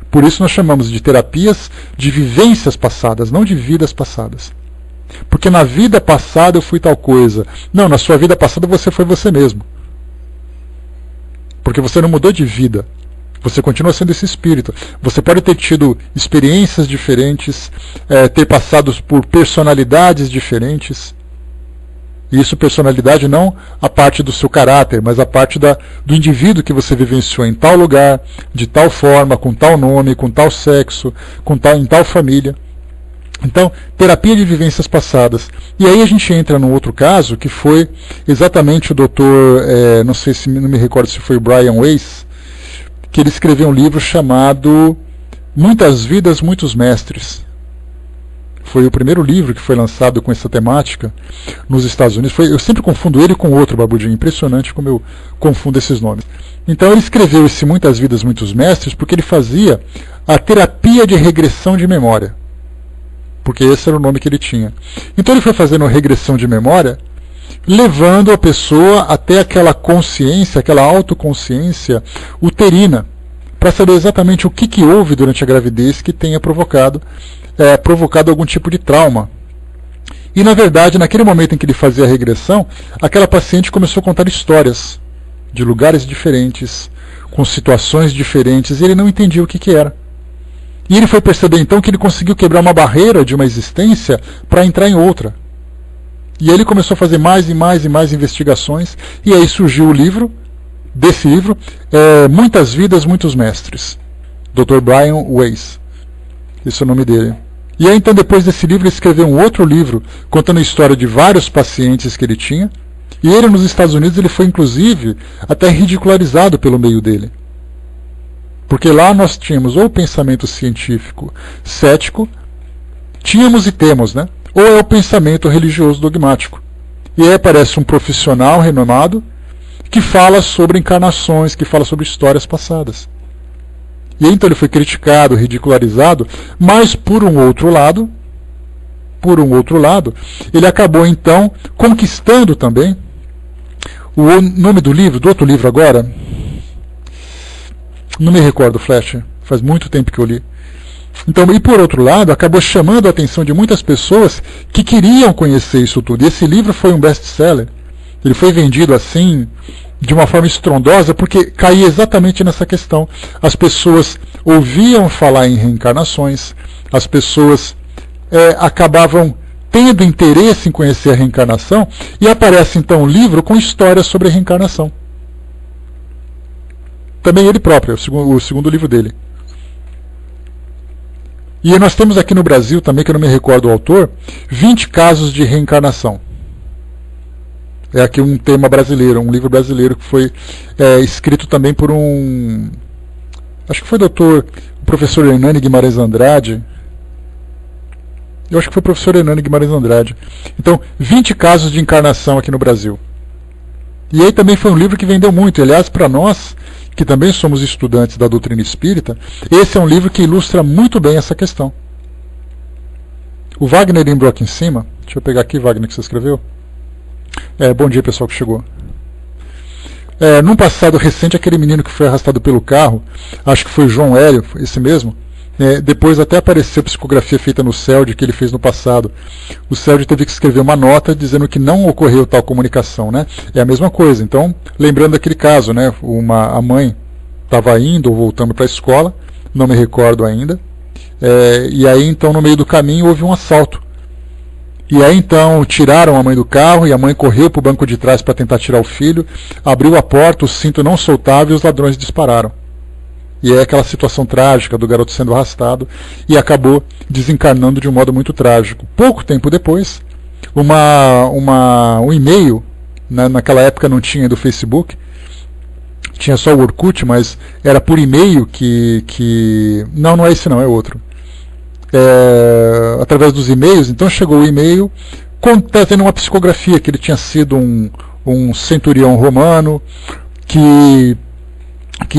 Por isso nós chamamos de terapias de vivências passadas, não de vidas passadas. Porque na vida passada eu fui tal coisa. Não, na sua vida passada você foi você mesmo. Porque você não mudou de vida. Você continua sendo esse espírito. Você pode ter tido experiências diferentes, ter passado por personalidades diferentes. E isso, personalidade, não a parte do seu caráter, mas a parte do indivíduo que você vivenciou em tal lugar, de tal forma, com tal nome, com tal sexo, em tal família. Então, terapia de vivências passadas. E aí a gente entra num outro caso, que foi exatamente o doutor, não me recordo se foi o Brian Weiss, que ele escreveu um livro chamado Muitas Vidas, Muitos Mestres. Foi o primeiro livro que foi lançado com essa temática nos Estados Unidos. Eu sempre confundo ele com outro, Babudinho. Impressionante como eu confundo esses nomes. Então ele escreveu esse Muitas Vidas, Muitos Mestres porque ele fazia a terapia de regressão de memória. Porque esse era o nome que ele tinha. Então ele foi fazendo regressão de memória, levando a pessoa até aquela consciência, aquela autoconsciência uterina, para saber exatamente o que houve durante a gravidez que tenha provocado algum tipo de trauma. E na verdade, naquele momento em que ele fazia a regressão, aquela paciente começou a contar histórias de lugares diferentes, com situações diferentes, e ele não entendia o que era. E ele foi perceber então que ele conseguiu quebrar uma barreira de uma existência para entrar em outra. E aí ele começou a fazer mais e mais e mais investigações, e aí surgiu o livro, Muitas Vidas, Muitos Mestres, Dr. Brian Weiss, esse é o nome dele. E aí então depois desse livro ele escreveu um outro livro, contando a história de vários pacientes que ele tinha, e ele nos Estados Unidos ele foi inclusive até ridicularizado pelo meio dele. Porque lá nós tínhamos ou o pensamento científico cético, tínhamos e temos, né? Ou é o pensamento religioso dogmático. E aí aparece um profissional renomado que fala sobre encarnações, que fala sobre histórias passadas. E aí então ele foi criticado, ridicularizado, mas por um outro lado, ele acabou então conquistando também o nome do livro, do outro livro agora, não me recordo, Flash, faz muito tempo que eu li. Então, e por outro lado, acabou chamando a atenção de muitas pessoas que queriam conhecer isso tudo. E esse livro foi um best-seller. Ele foi vendido assim, de uma forma estrondosa, porque caía exatamente nessa questão. As pessoas ouviam falar em reencarnações, as pessoas acabavam tendo interesse em conhecer a reencarnação, e aparece então um livro com histórias sobre a reencarnação. Também ele próprio, o segundo livro dele. E nós temos aqui no Brasil, também, que eu não me recordo o autor, 20 casos de reencarnação. É aqui um tema brasileiro, um livro brasileiro que foi escrito também por acho que foi o professor Hernani Guimarães Andrade. Eu acho que foi o professor Hernani Guimarães Andrade. Então, 20 casos de encarnação aqui no Brasil. E aí também foi um livro que vendeu muito. Aliás, para nós, que também somos estudantes da doutrina espírita, esse é um livro que ilustra muito bem essa questão. O Wagner lembrou aqui em cima, deixa eu pegar aqui, Wagner, que você escreveu. Bom dia, pessoal que chegou. Num passado recente, aquele menino que foi arrastado pelo carro, acho que foi João Hélio, esse mesmo, depois até apareceu psicografia feita no CELD que ele fez no passado. O CELD teve que escrever uma nota dizendo que não ocorreu tal comunicação, né? É a mesma coisa. Então, lembrando daquele caso, né? A mãe estava indo ou voltando para a escola, não me recordo ainda, e aí então no meio do caminho houve um assalto. E aí então tiraram a mãe do carro e a mãe correu para o banco de trás para tentar tirar o filho, abriu a porta, o cinto não soltava e os ladrões dispararam. E é aquela situação trágica do garoto sendo arrastado e acabou desencarnando de um modo muito trágico. Pouco tempo depois, um e-mail, né, naquela época não tinha do Facebook, tinha só o Orkut, mas era por e-mail não é esse não, é outro. Através dos e-mails, então chegou o e-mail trazendo uma psicografia, que ele tinha sido um centurião romano, que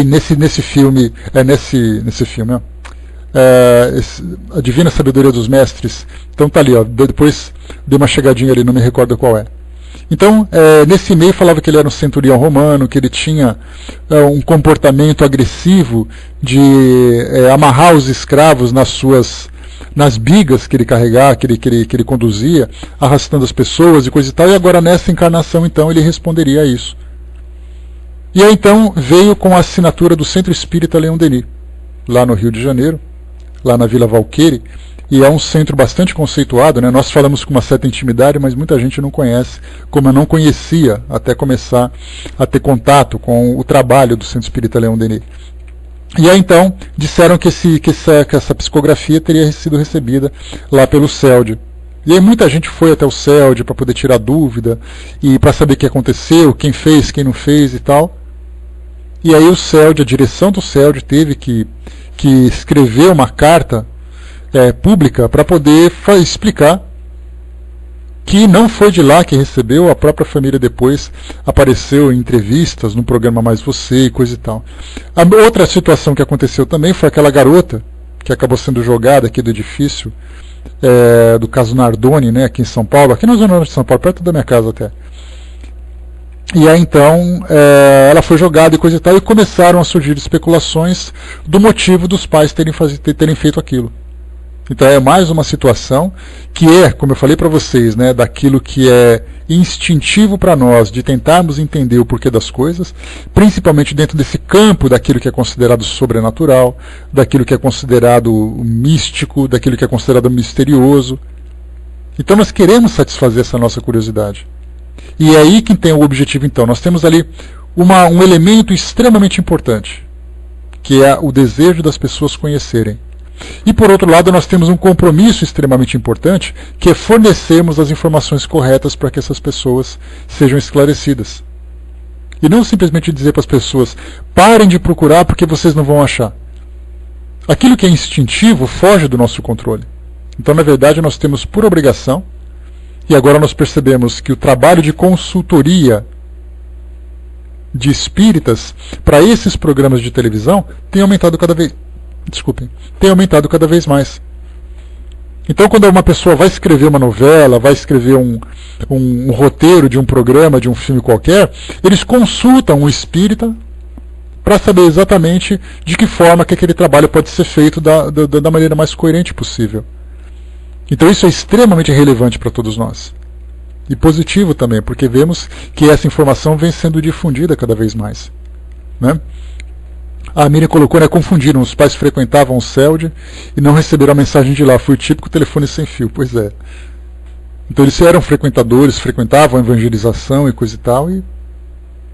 nesse filme, a Divina Sabedoria dos Mestres, então tá ali, ó, depois dei uma chegadinha ali, não me recordo qual é. Então, nesse e-mail falava que ele era um centurião romano, que ele tinha um comportamento agressivo de amarrar os escravos nas bigas que ele carregava, que ele conduzia, arrastando as pessoas e coisa e tal, e agora nessa encarnação, então, ele responderia a isso. E aí, então, veio com a assinatura do Centro Espírita Leon Denis, lá no Rio de Janeiro, lá na Vila Valqueire, e é um centro bastante conceituado, né? Nós falamos com uma certa intimidade, mas muita gente não conhece, como eu não conhecia até começar a ter contato com o trabalho do Centro Espírita Leon Denis. E aí então disseram que essa psicografia teria sido recebida lá pelo CELD. E aí muita gente foi até o CELD para poder tirar dúvida e para saber o que aconteceu, quem fez, quem não fez e tal. E aí o CELD, a direção do CELD teve que escrever uma carta pública para poder explicar que não foi de lá que recebeu, a própria família depois apareceu em entrevistas no programa Mais Você e coisa e tal. A outra situação que aconteceu também foi aquela garota que acabou sendo jogada aqui do edifício do caso Nardoni, né, aqui em São Paulo, aqui na zona de São Paulo, perto da minha casa até. E aí então ela foi jogada e coisa e tal, e começaram a surgir especulações do motivo dos pais terem feito aquilo. Então é mais uma situação que como eu falei para vocês, né, daquilo que é instintivo para nós, de tentarmos entender o porquê das coisas, principalmente dentro desse campo daquilo que é considerado sobrenatural, daquilo que é considerado místico, daquilo que é considerado misterioso. Então nós queremos satisfazer essa nossa curiosidade. E é aí que tem o objetivo então. Nós temos ali um elemento extremamente importante, que é o desejo das pessoas conhecerem. E por outro lado nós temos um compromisso extremamente importante, que é fornecermos as informações corretas para que essas pessoas sejam esclarecidas. E não simplesmente dizer para as pessoas, parem de procurar porque vocês não vão achar. Aquilo que é instintivo foge do nosso controle. Então na verdade nós temos por obrigação, e agora nós percebemos que o trabalho de consultoria de espíritas para esses programas de televisão tem aumentado cada vez mais. Então quando uma pessoa vai escrever uma novela, vai escrever um roteiro de um programa, de um filme qualquer, eles consultam um espírita para saber exatamente de que forma que aquele trabalho pode ser feito da maneira mais coerente possível. Então isso é extremamente relevante para todos nós. E positivo também, porque vemos que essa informação vem sendo difundida cada vez mais. Né? A Miriam colocou, né, confundiram, os pais frequentavam o CELD e não receberam a mensagem de lá, foi o típico telefone sem fio, pois é. Então eles eram frequentadores, frequentavam a evangelização e coisa e tal, e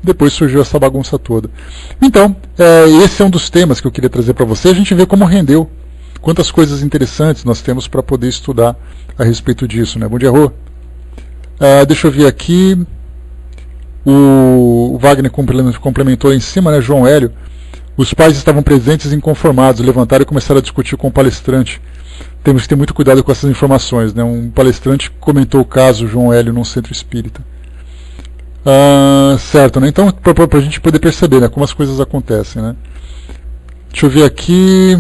depois surgiu essa bagunça toda. Então, esse é um dos temas que eu queria trazer para você, a gente vê como rendeu, quantas coisas interessantes nós temos para poder estudar a respeito disso, né? Bom dia, Rô. Deixa eu ver aqui, o Wagner complementou lá em cima, né, João Hélio. Os pais estavam presentes e inconformados, levantaram e começaram a discutir com o palestrante. Temos que ter muito cuidado com essas informações, né? Um palestrante comentou o caso João Hélio num centro espírita. Certo, né? Então, para a gente poder perceber, né, como as coisas acontecem, né? Deixa eu ver aqui.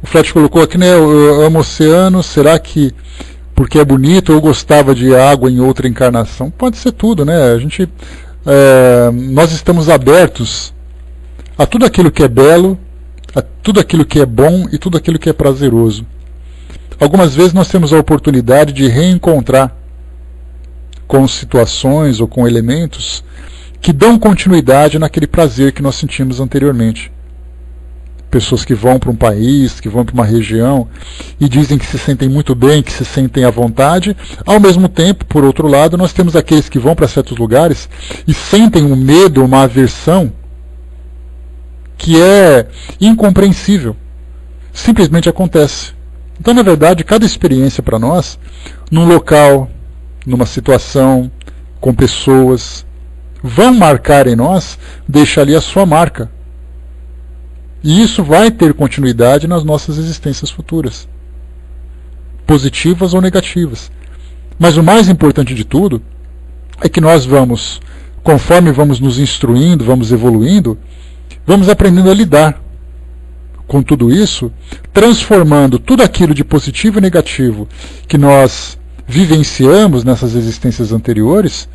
O Flat colocou aqui, né? Eu amo o oceano, será que porque é bonito ou gostava de água em outra encarnação? Pode ser tudo, né? Nós estamos abertos a tudo aquilo que é belo, a tudo aquilo que é bom e tudo aquilo que é prazeroso. Algumas vezes nós temos a oportunidade de reencontrar com situações ou com elementos que dão continuidade naquele prazer que nós sentimos anteriormente. Pessoas que vão para um país, que vão para uma região e dizem que se sentem muito bem, que se sentem à vontade. Ao mesmo tempo, por outro lado, nós temos aqueles que vão para certos lugares e sentem um medo, uma aversão que é incompreensível. Simplesmente acontece. Então, na verdade, cada experiência para nós, num local, numa situação, com pessoas, vão marcar em nós, deixa ali a sua marca. E isso vai ter continuidade nas nossas existências futuras, positivas ou negativas. Mas o mais importante de tudo é que nós vamos, conforme vamos nos instruindo, vamos evoluindo, vamos aprendendo a lidar com tudo isso, transformando tudo aquilo de positivo e negativo que nós vivenciamos nessas existências anteriores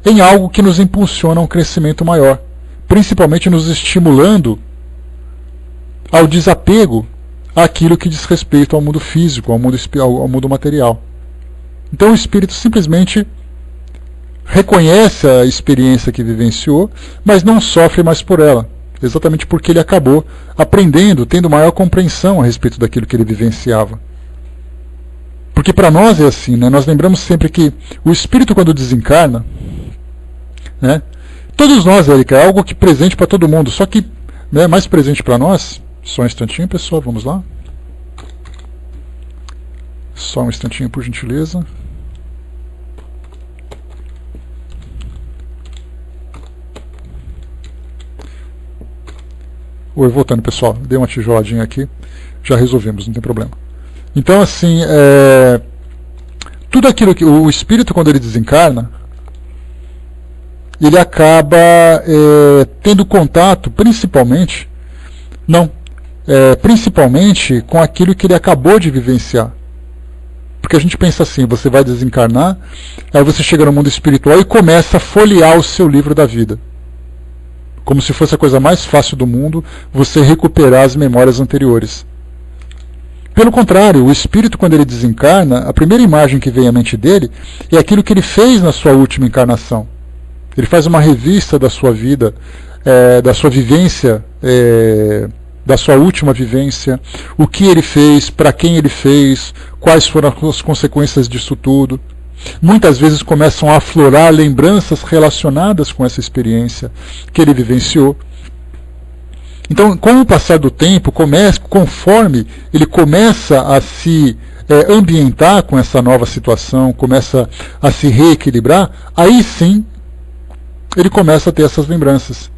em algo que nos impulsiona a um crescimento maior, principalmente nos estimulando ao desapego àquilo que diz respeito ao mundo físico, ao mundo material. Então o espírito simplesmente reconhece a experiência que vivenciou, mas não sofre mais por ela, exatamente porque ele acabou aprendendo, tendo maior compreensão a respeito daquilo que ele vivenciava. Porque para nós é assim, né? Nós lembramos sempre que o espírito, quando desencarna, né? Todos nós, Érica, é algo que presente para todo mundo, só que, né, mais presente para nós. Só um instantinho, pessoal, vamos lá. Só um instantinho, por gentileza. Oi, voltando, pessoal. Dei uma tijoladinha aqui. Já resolvemos, não tem problema. Então, assim, tudo aquilo que o espírito, quando ele desencarna, ele acaba tendo contato, principalmente com aquilo que ele acabou de vivenciar. Porque a gente pensa assim, você vai desencarnar, aí você chega no mundo espiritual e começa a folhear o seu livro da vida. Como se fosse a coisa mais fácil do mundo, você recuperar as memórias anteriores. Pelo contrário, o espírito, quando ele desencarna, a primeira imagem que vem à mente dele é aquilo que ele fez na sua última encarnação. Ele faz uma revista da sua vida, da sua vivência, da sua última vivência, o que ele fez, para quem ele fez, quais foram as consequências disso tudo. Muitas vezes começam a aflorar lembranças relacionadas com essa experiência que ele vivenciou. Então, com o passar do tempo, conforme ele começa a se ambientar com essa nova situação, começa a se reequilibrar, aí sim ele começa a ter essas lembranças.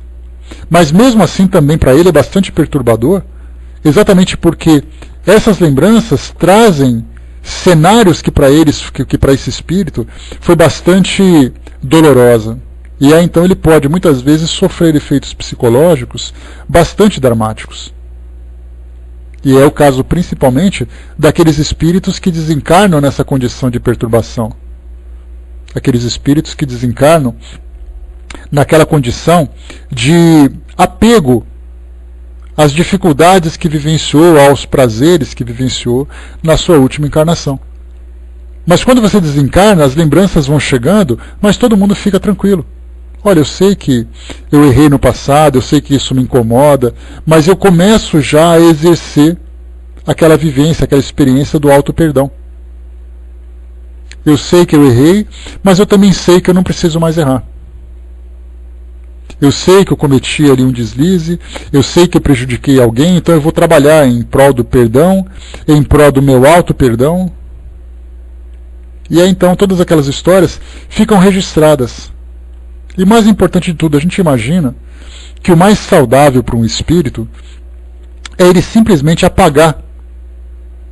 Mas mesmo assim também para ele é bastante perturbador, exatamente porque essas lembranças trazem cenários que para esse espírito foi bastante dolorosa. E aí então ele pode muitas vezes sofrer efeitos psicológicos bastante dramáticos. E é o caso principalmente daqueles espíritos que desencarnam nessa condição de perturbação. Aqueles espíritos que desencarnam naquela condição de apego às dificuldades que vivenciou, aos prazeres que vivenciou na sua última encarnação. Mas quando você desencarna, as lembranças vão chegando, mas todo mundo fica tranquilo. Olha, eu sei que eu errei no passado, eu sei que isso me incomoda, mas eu começo já a exercer aquela vivência, aquela experiência do auto-perdão. Eu sei que eu errei, mas eu também sei que eu não preciso mais errar. Eu sei que eu cometi ali um deslize, eu sei que eu prejudiquei alguém, então eu vou trabalhar em prol do perdão, em prol do meu auto-perdão. E aí então todas aquelas histórias ficam registradas. E mais importante de tudo, a gente imagina que o mais saudável para um espírito é ele simplesmente apagar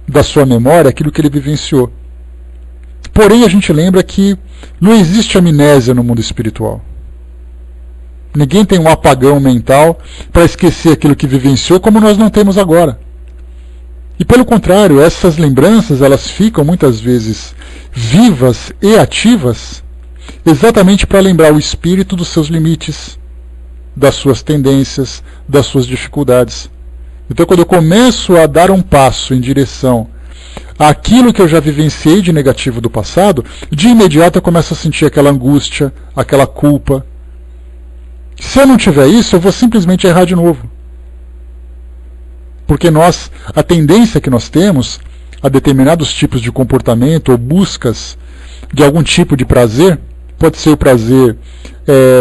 da sua memória aquilo que ele vivenciou. Porém, a gente lembra que não existe amnésia no mundo espiritual. Ninguém tem um apagão mental para esquecer aquilo que vivenciou, como nós não temos agora. E pelo contrário, essas lembranças elas ficam muitas vezes vivas e ativas, exatamente para lembrar o espírito dos seus limites, das suas tendências, das suas dificuldades. Então, quando eu começo a dar um passo em direção àquilo que eu já vivenciei de negativo do passado, de imediato eu começo a sentir aquela angústia, aquela culpa. Se eu não tiver isso, eu vou simplesmente errar de novo. Porque a tendência que nós temos a determinados tipos de comportamento ou buscas de algum tipo de prazer, pode ser o prazer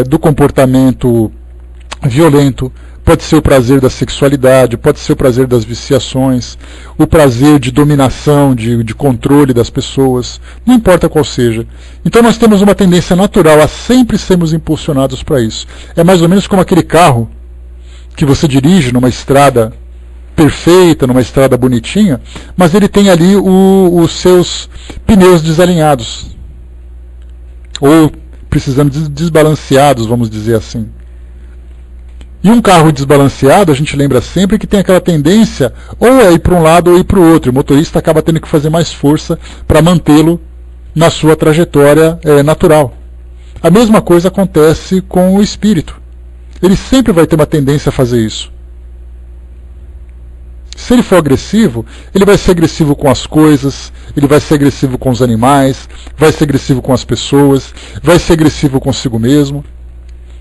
do comportamento violento, pode ser o prazer da sexualidade, pode ser o prazer das viciações, o prazer de dominação, de controle das pessoas, não importa qual seja. Então nós temos uma tendência natural a sempre sermos impulsionados para isso. É mais ou menos como aquele carro que você dirige numa estrada perfeita, numa estrada bonitinha, mas ele tem ali os seus pneus desalinhados, ou precisando desbalanceados, vamos dizer assim. E um carro desbalanceado, a gente lembra sempre que tem aquela tendência ou a ir para um lado ou ir para o outro. O motorista acaba tendo que fazer mais força para mantê-lo na sua trajetória natural. A mesma coisa acontece com o espírito. Ele sempre vai ter uma tendência a fazer isso. Se ele for agressivo, ele vai ser agressivo com as coisas, ele vai ser agressivo com os animais, vai ser agressivo com as pessoas, vai ser agressivo consigo mesmo.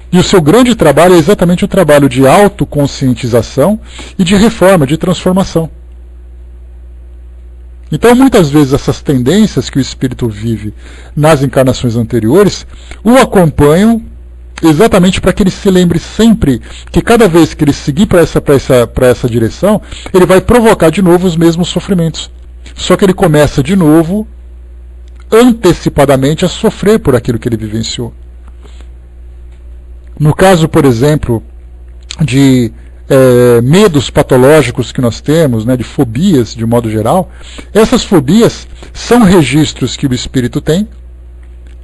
E o seu grande trabalho é exatamente o trabalho de autoconscientização e de reforma, de transformação. Então, muitas vezes, essas tendências que o espírito vive nas encarnações anteriores o acompanham exatamente para que ele se lembre sempre que cada vez que ele seguir para essa direção, ele vai provocar de novo os mesmos sofrimentos. Só que ele começa de novo, antecipadamente, a sofrer por aquilo que ele vivenciou. No caso, por exemplo, de medos patológicos que nós temos, né, de fobias de modo geral, essas fobias são registros que o espírito tem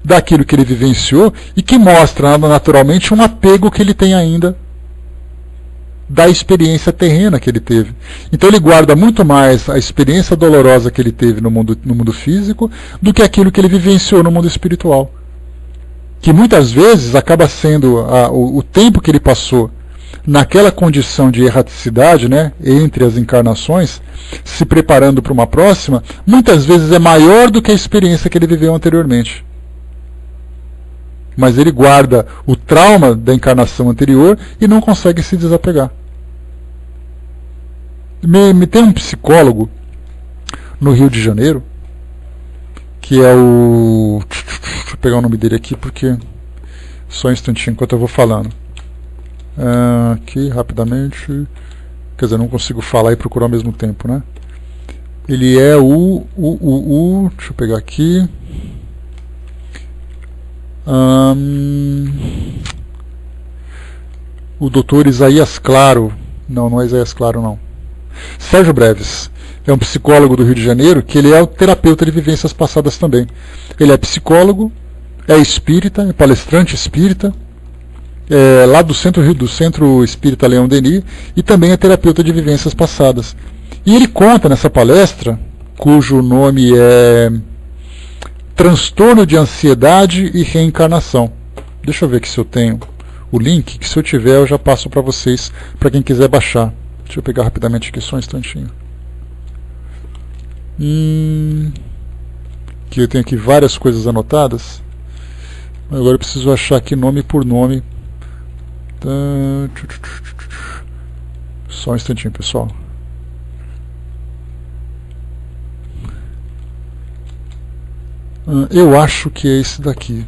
daquilo que ele vivenciou e que mostra naturalmente um apego que ele tem ainda da experiência terrena que ele teve. Então ele guarda muito mais a experiência dolorosa que ele teve no mundo físico do que aquilo que ele vivenciou no mundo espiritual. Que muitas vezes acaba sendo o tempo que ele passou naquela condição de erraticidade, né, entre as encarnações, se preparando para uma próxima, muitas vezes é maior do que a experiência que ele viveu anteriormente. Mas ele guarda o trauma da encarnação anterior e não consegue se desapegar. Me tem um psicólogo no Rio de Janeiro, que é o... Deixa eu pegar o nome dele aqui, porque... Só um instantinho enquanto eu vou falando. Aqui, rapidamente... Quer dizer, não consigo falar e procurar ao mesmo tempo, né? Ele é deixa eu pegar aqui... o Dr. Isaías Claro. Não é Isaías Claro, não. Sérgio Breves. É um psicólogo do Rio de Janeiro, que ele é o terapeuta de vivências passadas também. Ele é psicólogo, é espírita, é palestrante espírita, lá do Centro Espírita Leão Denis, e também é terapeuta de vivências passadas. E ele conta nessa palestra, cujo nome é Transtorno de Ansiedade e Reencarnação. Deixa eu ver aqui se eu tenho o link, que se eu tiver eu já passo para vocês, para quem quiser baixar. Deixa eu pegar rapidamente aqui, só um instantinho. Que eu tenho aqui várias coisas anotadas. Agora eu preciso achar aqui nome por nome. Só um instantinho, pessoal. Eu acho que é esse daqui.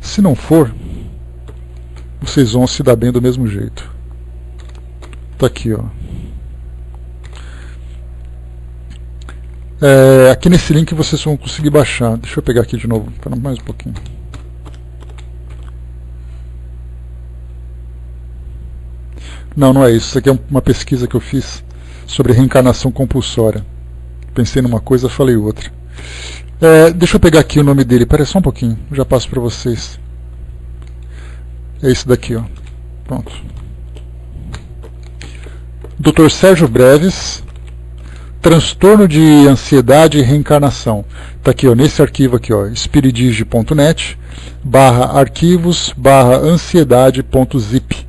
Se não for, vocês vão se dar bem do mesmo jeito. Tá aqui, ó. Aqui nesse link vocês vão conseguir baixar. Deixa eu pegar aqui de novo, para mais um pouquinho. Não é isso. Isso aqui é uma pesquisa que eu fiz sobre reencarnação compulsória. Pensei numa coisa, falei outra. Deixa eu pegar aqui o nome dele. Espera só um pouquinho, já passo para vocês. É esse daqui, ó. Pronto. Dr. Sérgio Breves, Transtorno de Ansiedade e Reencarnação. Está aqui, ó, nesse arquivo aqui, ó, spiridige.net/arquivos/ansiedade.zip.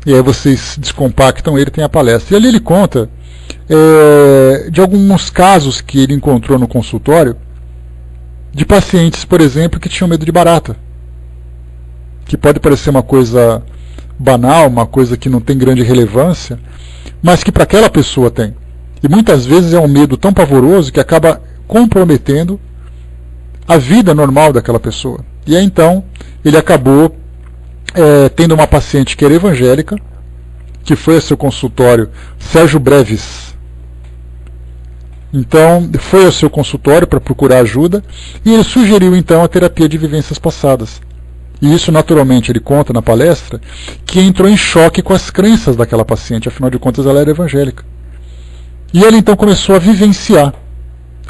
E aí vocês descompactam ele, tem a palestra. E ali ele conta de alguns casos que ele encontrou no consultório de pacientes, por exemplo, que tinham medo de barata. Que pode parecer uma coisa banal, uma coisa que não tem grande relevância, mas que para aquela pessoa tem. E muitas vezes é um medo tão pavoroso que acaba comprometendo a vida normal daquela pessoa. E aí então ele acabou tendo uma paciente que era evangélica, que foi a seu consultório, Sérgio Breves. Então, foi ao seu consultório para procurar ajuda e ele sugeriu então a terapia de vivências passadas. E isso, naturalmente, ele conta na palestra, que entrou em choque com as crenças daquela paciente, afinal de contas ela era evangélica. E ele então começou a vivenciar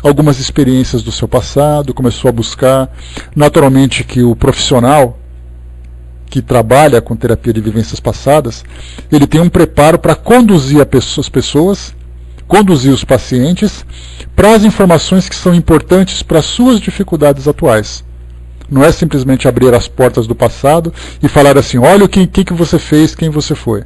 algumas experiências do seu passado, começou a buscar, naturalmente que o profissional que trabalha com terapia de vivências passadas, ele tem um preparo para conduzir as pessoas, conduzir os pacientes para as informações que são importantes para as suas dificuldades atuais. Não é simplesmente abrir as portas do passado e falar assim, olha o que você fez, quem você foi.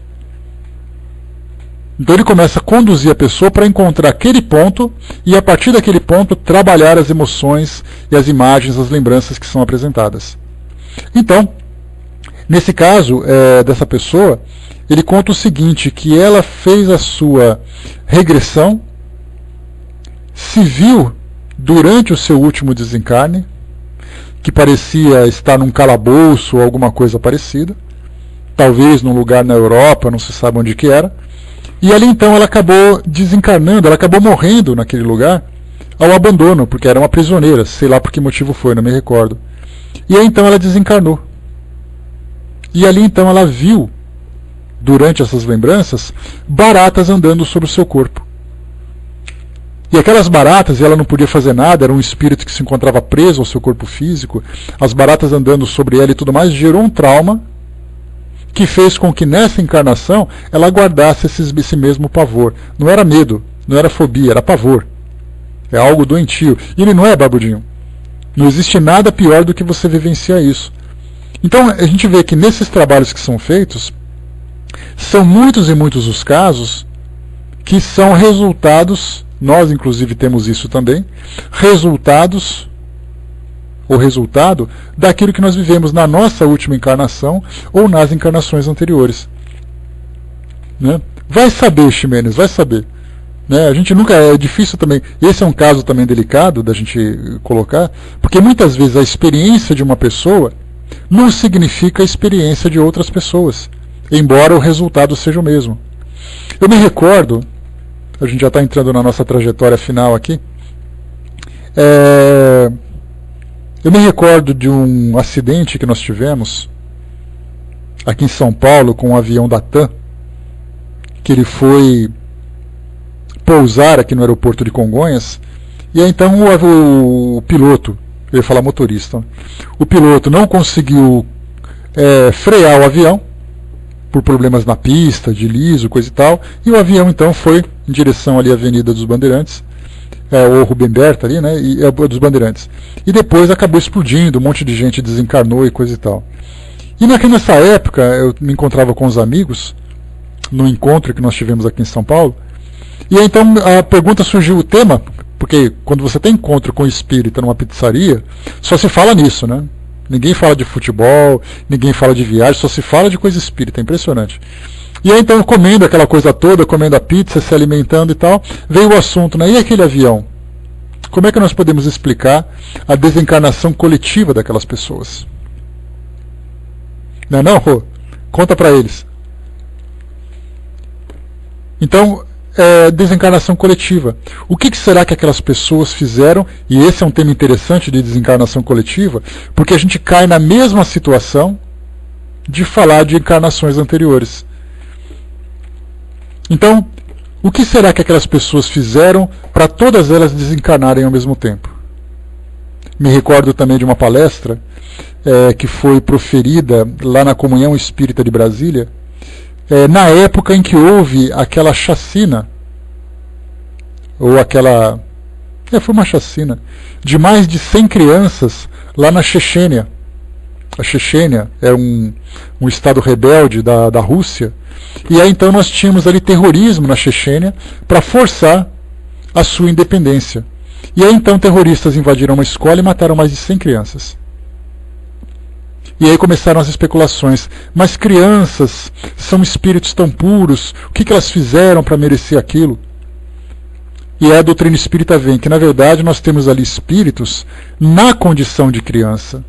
Então ele começa a conduzir a pessoa para encontrar aquele ponto e a partir daquele ponto trabalhar as emoções e as imagens, as lembranças que são apresentadas. Então, nesse caso dessa pessoa, ele conta o seguinte, que ela fez a sua regressão, se viu durante o seu último desencarne, que parecia estar num calabouço ou alguma coisa parecida, talvez num lugar na Europa, não se sabe onde que era, e ali então ela acabou desencarnando, ela acabou morrendo naquele lugar ao abandono, porque era uma prisioneira, sei lá por que motivo foi, não me recordo. E aí então ela desencarnou. E ali então ela viu, durante essas lembranças, baratas andando sobre o seu corpo. E aquelas baratas, ela não podia fazer nada, era um espírito que se encontrava preso ao seu corpo físico, as baratas andando sobre ela e tudo mais, gerou um trauma que fez com que nessa encarnação ela guardasse esse mesmo pavor. Não era medo, não era fobia, era pavor. É algo doentio. E ele não é, Barbudinho. Não existe nada pior do que você vivenciar isso. Então a gente vê que nesses trabalhos que são feitos, são muitos e muitos os casos que são resultados, nós inclusive temos isso também, resultado daquilo que nós vivemos na nossa última encarnação ou nas encarnações anteriores. Né? Vai saber, Ximenes, vai saber. Né? A gente nunca, é difícil também, esse é um caso também delicado da gente colocar, porque muitas vezes a experiência de uma pessoa não significa a experiência de outras pessoas, embora o resultado seja o mesmo. Eu me recordo, a gente já está entrando na nossa trajetória final aqui, eu me recordo de um acidente que nós tivemos aqui em São Paulo com um avião da TAM, que ele foi pousar aqui no aeroporto de Congonhas, e aí então o piloto, eu ia falar motorista, o piloto não conseguiu frear o avião, por problemas na pista, de liso, coisa e tal, e o avião então foi em direção ali à Avenida dos Bandeirantes, o Rubem Berta ali, né, e dos Bandeirantes. E depois acabou explodindo, um monte de gente desencarnou e coisa e tal. E nessa época eu me encontrava com os amigos, no encontro que nós tivemos aqui em São Paulo, e aí, então a pergunta surgiu, o tema, porque quando você tem encontro com espírita numa pizzaria, só se fala nisso, né? Ninguém fala de futebol, ninguém fala de viagem, só se fala de coisa espírita, é impressionante. E aí então, comendo aquela coisa toda, comendo a pizza, se alimentando e tal, veio o assunto, né? E aquele avião? Como é que nós podemos explicar a desencarnação coletiva daquelas pessoas? Não é não, Rô? Conta para eles. Então, desencarnação coletiva. O que será que aquelas pessoas fizeram? E esse é um tema interessante de desencarnação coletiva, porque a gente cai na mesma situação de falar de encarnações anteriores. Então, o que será que aquelas pessoas fizeram para todas elas desencarnarem ao mesmo tempo? Me recordo também de uma palestra que foi proferida lá na Comunhão Espírita de Brasília, na época em que houve aquela chacina, ou aquela... foi uma chacina, de mais de 100 crianças lá na Chechênia. A Chechênia é um estado rebelde da Rússia, e aí então nós tínhamos ali terrorismo na Chechênia para forçar a sua independência. E aí então terroristas invadiram uma escola e mataram mais de 100 crianças. E aí começaram as especulações, mas crianças são espíritos tão puros, o que elas fizeram para merecer aquilo? E a doutrina espírita vem que, na verdade, nós temos ali espíritos na condição de criança,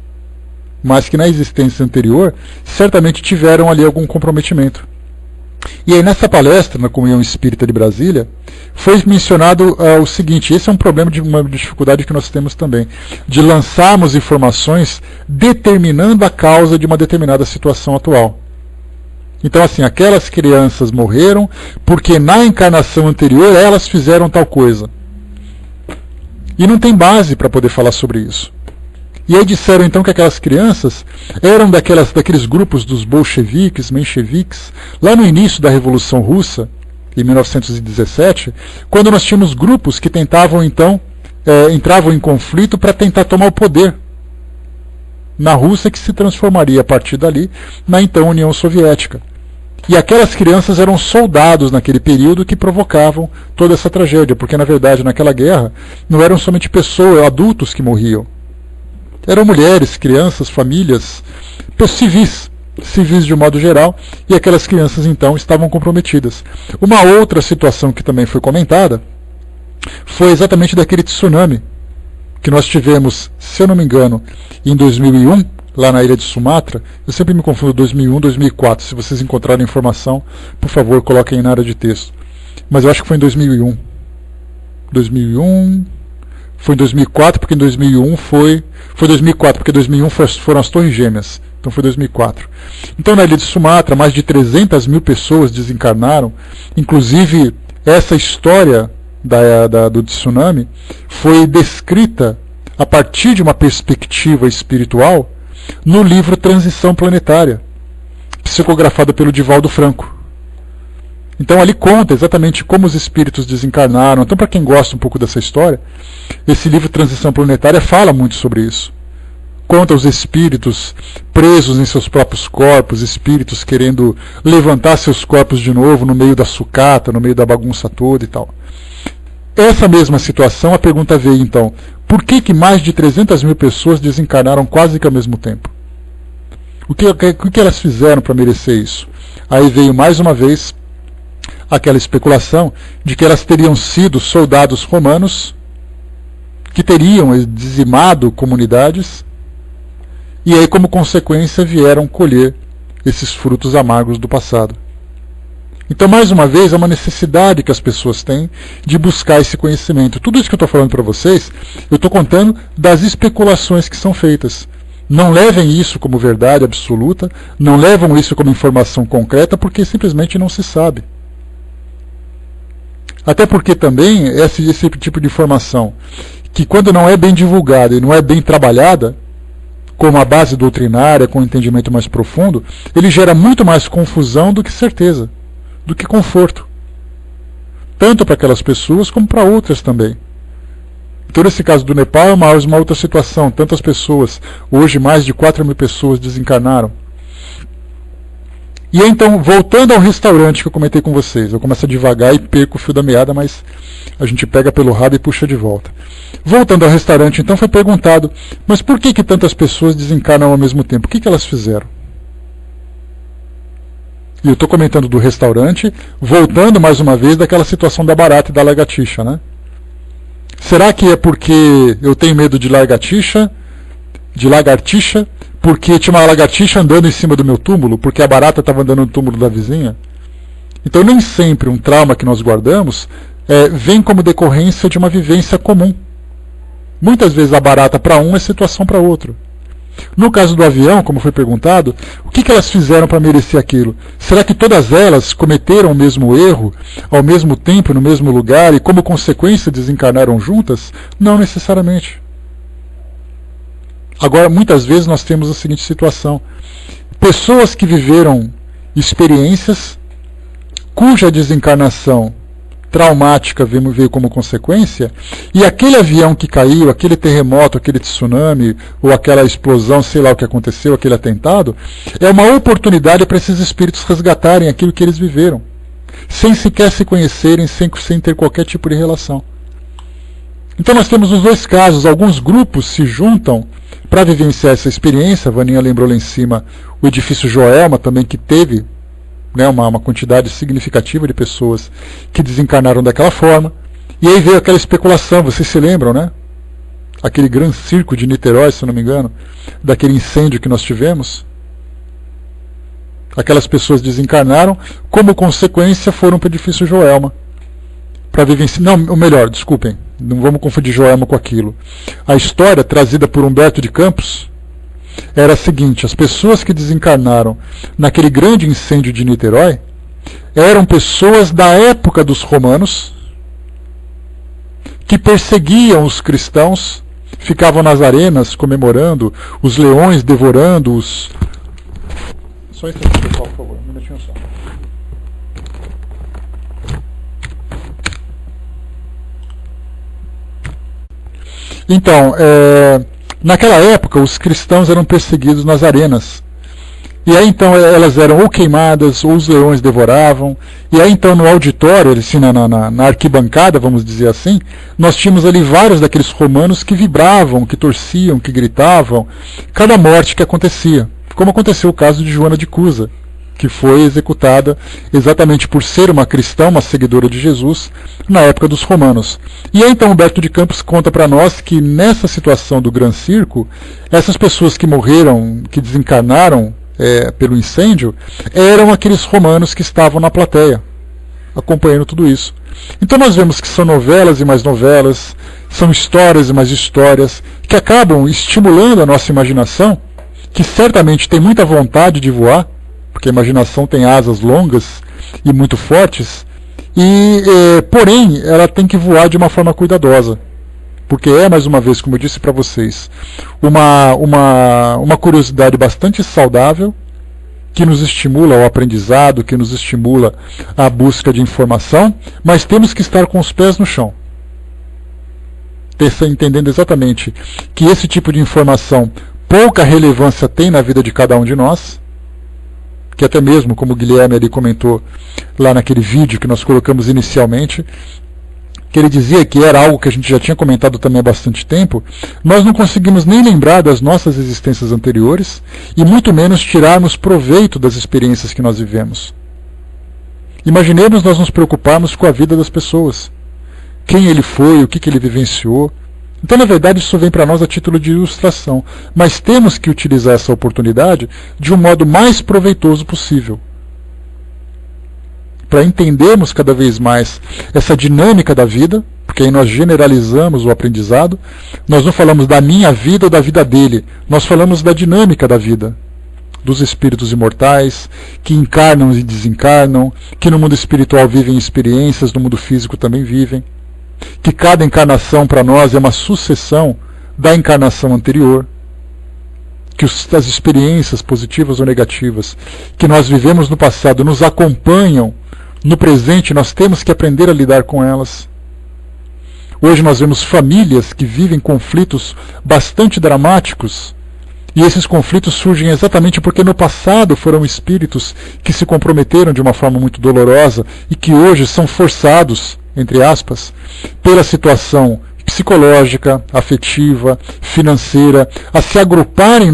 mas que na existência anterior certamente tiveram ali algum comprometimento. E aí nessa palestra, na Comunhão Espírita de Brasília, foi mencionado o seguinte: esse é um problema, uma dificuldade que nós temos também, de lançarmos informações determinando a causa de uma determinada situação atual. Então, assim, aquelas crianças morreram porque na encarnação anterior elas fizeram tal coisa. E não tem base para poder falar sobre isso. E aí disseram então que aquelas crianças eram daqueles grupos dos bolcheviques, mencheviques, lá no início da Revolução Russa, em 1917, quando nós tínhamos grupos que tentavam então, entravam em conflito para tentar tomar o poder na Rússia, que se transformaria a partir dali na então União Soviética. E aquelas crianças eram soldados naquele período que provocavam toda essa tragédia, porque na verdade naquela guerra não eram somente pessoas, adultos que morriam. Eram mulheres, crianças, famílias, civis de um modo geral, e aquelas crianças então estavam comprometidas. Uma outra situação que também foi comentada foi exatamente daquele tsunami que nós tivemos, se eu não me engano, em 2001, lá na ilha de Sumatra. Eu sempre me confundo 2001, 2004. Se vocês encontrarem informação, por favor, coloquem na área de texto. Mas eu acho que foi em 2001. 2001... Foi em 2004, porque em 2001 foi 2004, porque em 2001 foram as Torres Gêmeas. Então foi 2004. Então na ilha de Sumatra, mais de 300 mil pessoas desencarnaram. Inclusive, essa história do tsunami foi descrita a partir de uma perspectiva espiritual no livro Transição Planetária, psicografado pelo Divaldo Franco. Então ali conta exatamente como os espíritos desencarnaram. Então, para quem gosta um pouco dessa história, esse livro Transição Planetária fala muito sobre isso. Conta os espíritos presos em seus próprios corpos, espíritos querendo levantar seus corpos de novo no meio da sucata, no meio da bagunça toda e tal. Essa mesma situação, a pergunta veio então: por que mais de 300 mil pessoas desencarnaram quase que ao mesmo tempo? O que elas fizeram para merecer isso? Aí veio mais uma vez aquela especulação de que elas teriam sido soldados romanos que teriam dizimado comunidades e aí, como consequência, vieram colher esses frutos amargos do passado. Então, mais uma vez, é uma necessidade que as pessoas têm de buscar esse conhecimento. Tudo isso que eu estou falando para vocês, eu estou contando das especulações que são feitas. Não levem isso como verdade absoluta, não levam isso como informação concreta, porque simplesmente não se sabe. Até porque também esse tipo de informação, que quando não é bem divulgada e não é bem trabalhada, com uma base doutrinária, com um entendimento mais profundo, ele gera muito mais confusão do que certeza, do que conforto. Tanto para aquelas pessoas como para outras também. Então, nesse caso do Nepal, é uma outra situação. Tantas pessoas, hoje mais de 4 mil pessoas desencarnaram. E então, voltando ao restaurante que eu comentei com vocês, eu começo a devagar e perco o fio da meada, mas a gente pega pelo rabo e puxa de volta. Voltando ao restaurante, então, foi perguntado: mas por que tantas pessoas desencarnam ao mesmo tempo? O que elas fizeram? E eu estou comentando do restaurante, voltando mais uma vez daquela situação da barata e da lagartixa, né? Será que é porque eu tenho medo de lagartixa, porque tinha uma lagartixa andando em cima do meu túmulo, porque a barata estava andando no túmulo da vizinha? Então, nem sempre um trauma que nós guardamos vem como decorrência de uma vivência comum. Muitas vezes a barata para um é situação para outro. No caso do avião, como foi perguntado, o que elas fizeram para merecer aquilo? Será que todas elas cometeram o mesmo erro, ao mesmo tempo, no mesmo lugar, e como consequência desencarnaram juntas? Não necessariamente. Agora, muitas vezes nós temos a seguinte situação: pessoas que viveram experiências cuja desencarnação traumática veio como consequência, e aquele avião que caiu, aquele terremoto, aquele tsunami, ou aquela explosão, sei lá o que aconteceu, aquele atentado, é uma oportunidade para esses espíritos resgatarem aquilo que eles viveram, sem sequer se conhecerem, sem ter qualquer tipo de relação. Então nós temos os dois casos: alguns grupos se juntam para vivenciar essa experiência. A Vaninha lembrou lá em cima o edifício Joelma também, que teve uma quantidade significativa de pessoas que desencarnaram daquela forma. E aí veio aquela especulação, vocês se lembram, né? Aquele grande circo de Niterói, se não me engano, daquele incêndio que nós tivemos. Aquelas pessoas desencarnaram, como consequência foram para o edifício Joelma. Para vivenciar. Não, ou melhor, desculpem, não vamos confundir Joelma com aquilo. A história trazida por Humberto de Campos era a seguinte: as pessoas que desencarnaram naquele grande incêndio de Niterói eram pessoas da época dos romanos que perseguiam os cristãos, ficavam nas arenas comemorando, os leões devorando os... Só um instante, pessoal, por favor, um minutinho só. Então, naquela época, os cristãos eram perseguidos nas arenas. E aí, então, elas eram ou queimadas, ou os leões devoravam. E aí, então, no auditório, assim, na arquibancada, vamos dizer assim, nós tínhamos ali vários daqueles romanos que vibravam, que torciam, que gritavam, cada morte que acontecia. Como aconteceu o caso de Joana de Cusa, que foi executada exatamente por ser uma cristã, uma seguidora de Jesus, na época dos romanos. E aí, então, Humberto de Campos conta para nós que nessa situação do Gran Circo, essas pessoas que morreram, que desencarnaram pelo incêndio, eram aqueles romanos que estavam na plateia, acompanhando tudo isso. Então nós vemos que são novelas e mais novelas, são histórias e mais histórias, que acabam estimulando a nossa imaginação, que certamente tem muita vontade de voar, porque a imaginação tem asas longas e muito fortes, porém ela tem que voar de uma forma cuidadosa. Porque mais uma vez, como eu disse para vocês, uma curiosidade bastante saudável, que nos estimula ao aprendizado, que nos estimula à busca de informação, mas temos que estar com os pés no chão. Entendendo exatamente que esse tipo de informação pouca relevância tem na vida de cada um de nós, que até mesmo, como o Guilherme ali comentou lá naquele vídeo que nós colocamos inicialmente, que ele dizia que era algo que a gente já tinha comentado também há bastante tempo, nós não conseguimos nem lembrar das nossas existências anteriores e muito menos tirarmos proveito das experiências que nós vivemos. Imaginemos nós nos preocuparmos com a vida das pessoas, quem ele foi, o que ele vivenciou. Então, na verdade, isso vem para nós a título de ilustração, mas temos que utilizar essa oportunidade de um modo mais proveitoso possível, para entendermos cada vez mais essa dinâmica da vida, porque aí nós generalizamos o aprendizado. Nós não falamos da minha vida ou da vida dele, nós falamos da dinâmica da vida, dos espíritos imortais, que encarnam e desencarnam, que no mundo espiritual vivem experiências, no mundo físico também vivem, que cada encarnação para nós é uma sucessão da encarnação anterior, que as experiências positivas ou negativas que nós vivemos no passado nos acompanham no presente, nós temos que aprender a lidar com elas. Hoje nós vemos famílias que vivem conflitos bastante dramáticos, e esses conflitos surgem exatamente porque no passado foram espíritos que se comprometeram de uma forma muito dolorosa e que hoje são forçados, entre aspas, pela situação psicológica, afetiva, financeira, a se agruparem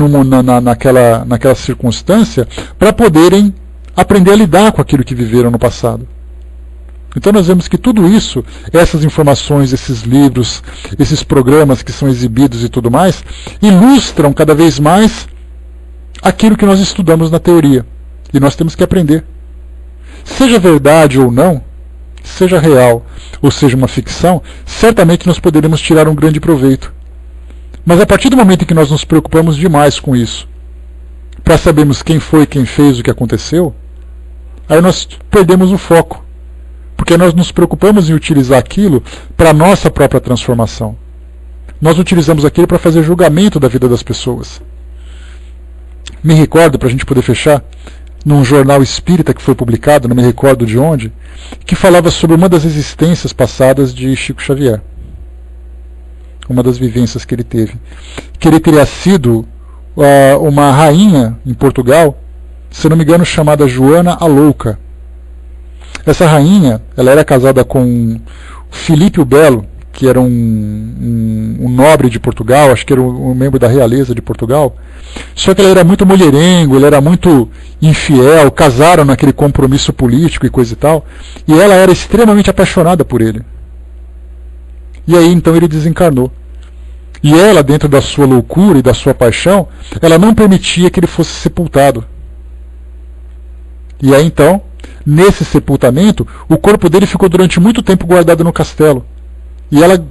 naquela circunstância para poderem aprender a lidar com aquilo que viveram no passado. Então nós vemos que tudo isso, essas informações, esses livros, esses programas que são exibidos e tudo mais, ilustram cada vez mais aquilo que nós estudamos na teoria. E nós temos que aprender. Seja verdade ou não, seja real ou seja uma ficção, certamente nós poderemos tirar um grande proveito. Mas a partir do momento em que nós nos preocupamos demais com isso, para sabermos quem foi, quem fez o que aconteceu, aí nós perdemos o foco. Porque nós nos preocupamos em utilizar aquilo para a nossa própria transformação. Nós utilizamos aquilo para fazer julgamento da vida das pessoas. Me recordo, para a gente poder fechar, num jornal espírita que foi publicado, não me recordo de onde, que falava sobre uma das existências passadas de Chico Xavier. Uma das vivências que ele teve. Que ele teria sido uma rainha em Portugal, se não me engano, chamada Joana a Louca. Essa rainha, ela era casada com Filipe o Belo, que era um nobre de Portugal, acho que era um membro da realeza de Portugal. Só que ele era muito mulherengo, ele era muito infiel, casaram naquele compromisso político e coisa e tal, e ela era extremamente apaixonada por ele. E aí então ele desencarnou. E ela, dentro da sua loucura e da sua paixão, ela não permitia que ele fosse sepultado. E aí então, nesse sepultamento, o corpo dele ficou durante muito tempo guardado no castelo. E ela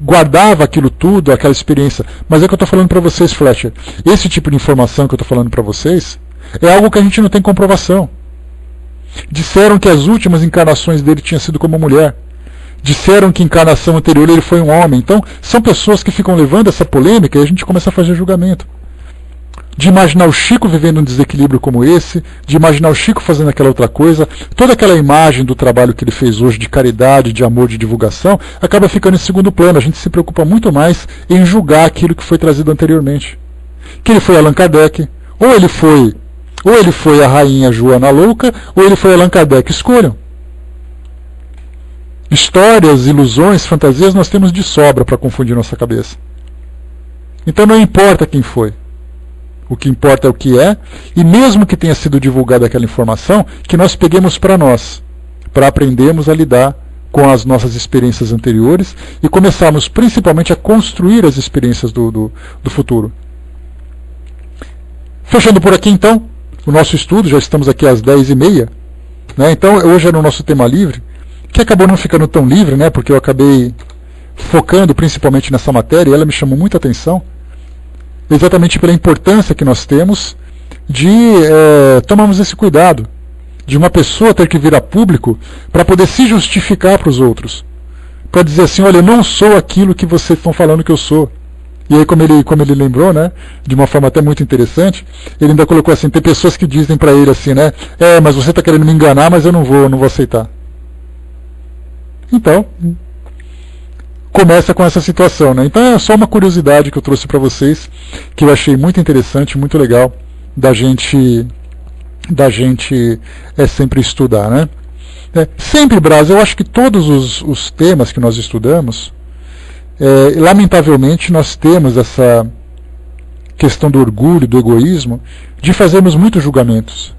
guardava aquilo tudo, aquela experiência. Mas é que eu estou falando para vocês, Fletcher. Esse tipo de informação que eu estou falando para vocês é algo que a gente não tem comprovação. Disseram que as últimas encarnações dele tinham sido como mulher. Disseram que a encarnação anterior ele foi um homem. Então, são pessoas que ficam levando essa polêmica e a gente começa a fazer julgamento. De imaginar o Chico vivendo um desequilíbrio como esse, de imaginar o Chico fazendo aquela outra coisa, toda aquela imagem do trabalho que ele fez hoje de caridade, de amor, de divulgação, acaba ficando em segundo plano. A gente se preocupa muito mais em julgar aquilo que foi trazido anteriormente. Que ele foi Allan Kardec, ou ele foi a rainha Joana Louca, ou ele foi Allan Kardec. Escolham. Histórias, ilusões, fantasias nós temos de sobra para confundir nossa cabeça. Então não importa quem foi. O que importa é o que é, e mesmo que tenha sido divulgada aquela informação, que nós peguemos para nós, para aprendermos a lidar com as nossas experiências anteriores e começarmos principalmente a construir as experiências do futuro. Fechando por aqui então, o nosso estudo, já estamos aqui às 10h30, né? Então hoje era o nosso tema livre, que acabou não ficando tão livre, né? Porque eu acabei focando principalmente nessa matéria e ela me chamou muita atenção. Exatamente pela importância que nós temos de tomarmos esse cuidado, de uma pessoa ter que vir a público para poder se justificar para os outros, para dizer assim, olha, eu não sou aquilo que vocês estão falando que eu sou. E aí, como ele lembrou, né, de uma forma até muito interessante, ele ainda colocou assim, tem pessoas que dizem para ele assim, né, mas você está querendo me enganar, mas eu não vou aceitar. Então, começa com essa situação, né? Então é só uma curiosidade que eu trouxe para vocês, que eu achei muito interessante, muito legal da gente sempre estudar, né? Sempre, Braz, eu acho que todos os temas que nós estudamos, lamentavelmente nós temos essa questão do orgulho, do egoísmo, de fazermos muitos julgamentos.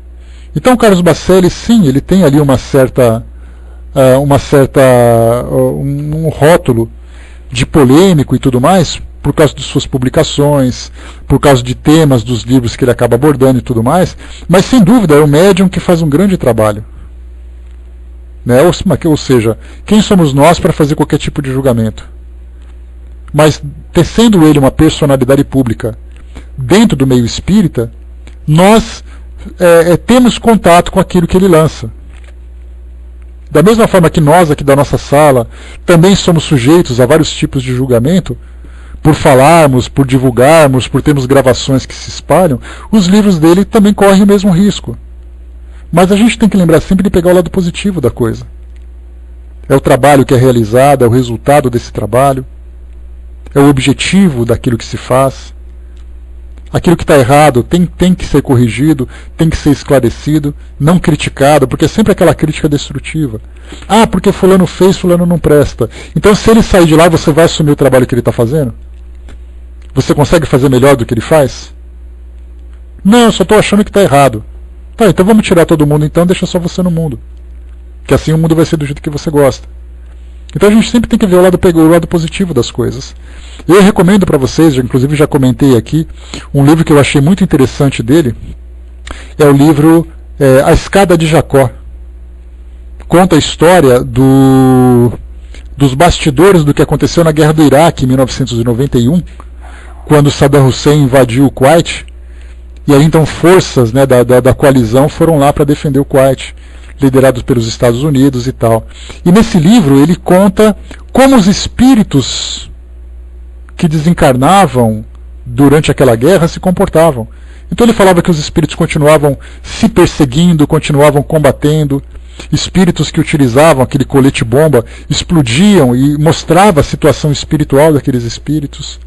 Então, Carlos Bacelli, sim, ele tem ali um rótulo de polêmico e tudo mais, por causa de suas publicações, por causa de temas dos livros que ele acaba abordando e tudo mais, mas sem dúvida é um médium que faz um grande trabalho. Né? Ou seja, quem somos nós para fazer qualquer tipo de julgamento? Mas, sendo ele uma personalidade pública dentro do meio espírita, nós temos contato com aquilo que ele lança. Da mesma forma que nós aqui da nossa sala também somos sujeitos a vários tipos de julgamento, por falarmos, por divulgarmos, por termos gravações que se espalham, os livros dele também correm o mesmo risco. Mas a gente tem que lembrar sempre de pegar o lado positivo da coisa. É o trabalho que é realizado, é o resultado desse trabalho, é o objetivo daquilo que se faz. Aquilo que está errado tem que ser corrigido, tem que ser esclarecido, não criticado, porque é sempre aquela crítica destrutiva. Ah, porque fulano fez, fulano não presta. Então, se ele sair de lá, você vai assumir o trabalho que ele está fazendo? Você consegue fazer melhor do que ele faz? Não, eu só estou achando que está errado. Tá, então vamos tirar todo mundo então, deixa só você no mundo. Que assim o mundo vai ser do jeito que você gosta. Então a gente sempre tem que ver o lado positivo das coisas. Eu recomendo para vocês, inclusive já comentei aqui, um livro que eu achei muito interessante dele, é o livro A Escada de Jacó. Conta a história dos bastidores do que aconteceu na Guerra do Iraque em 1991, quando Saddam Hussein invadiu o Kuwait, e aí então forças, né, da coalizão foram lá para defender o Kuwait, liderados pelos Estados Unidos e tal. E nesse livro ele conta como os espíritos que desencarnavam durante aquela guerra se comportavam. Então ele falava que os espíritos continuavam se perseguindo, continuavam combatendo, espíritos que utilizavam aquele colete-bomba explodiam e mostrava a situação espiritual daqueles espíritos.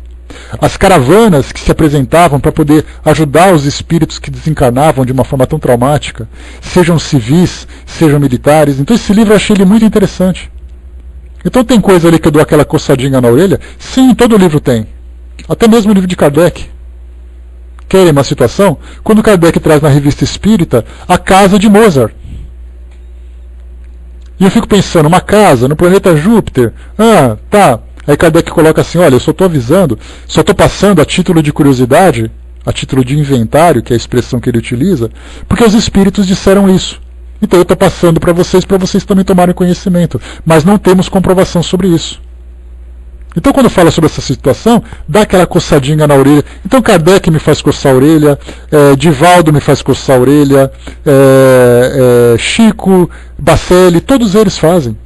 As caravanas que se apresentavam para poder ajudar os espíritos que desencarnavam de uma forma tão traumática, sejam civis, sejam militares. Então esse livro eu achei ele muito interessante. Então tem coisa ali que eu dou aquela coçadinha na orelha? Sim, todo livro tem. Até mesmo o livro de Kardec. Querem uma situação? Quando Kardec traz na Revista Espírita a casa de Mozart. E eu fico pensando, uma casa no planeta Júpiter. Ah, tá. Aí Kardec coloca assim, olha, eu só estou avisando, só estou passando a título de curiosidade a título de inventário, que é a expressão que ele utiliza, porque os espíritos disseram isso. Então eu estou passando para vocês também tomarem conhecimento, mas não temos comprovação sobre isso. Então quando fala sobre essa situação, dá aquela coçadinha na orelha. Então Kardec me faz coçar a orelha, Divaldo me faz coçar a orelha, Chico, Bacelli, todos eles fazem.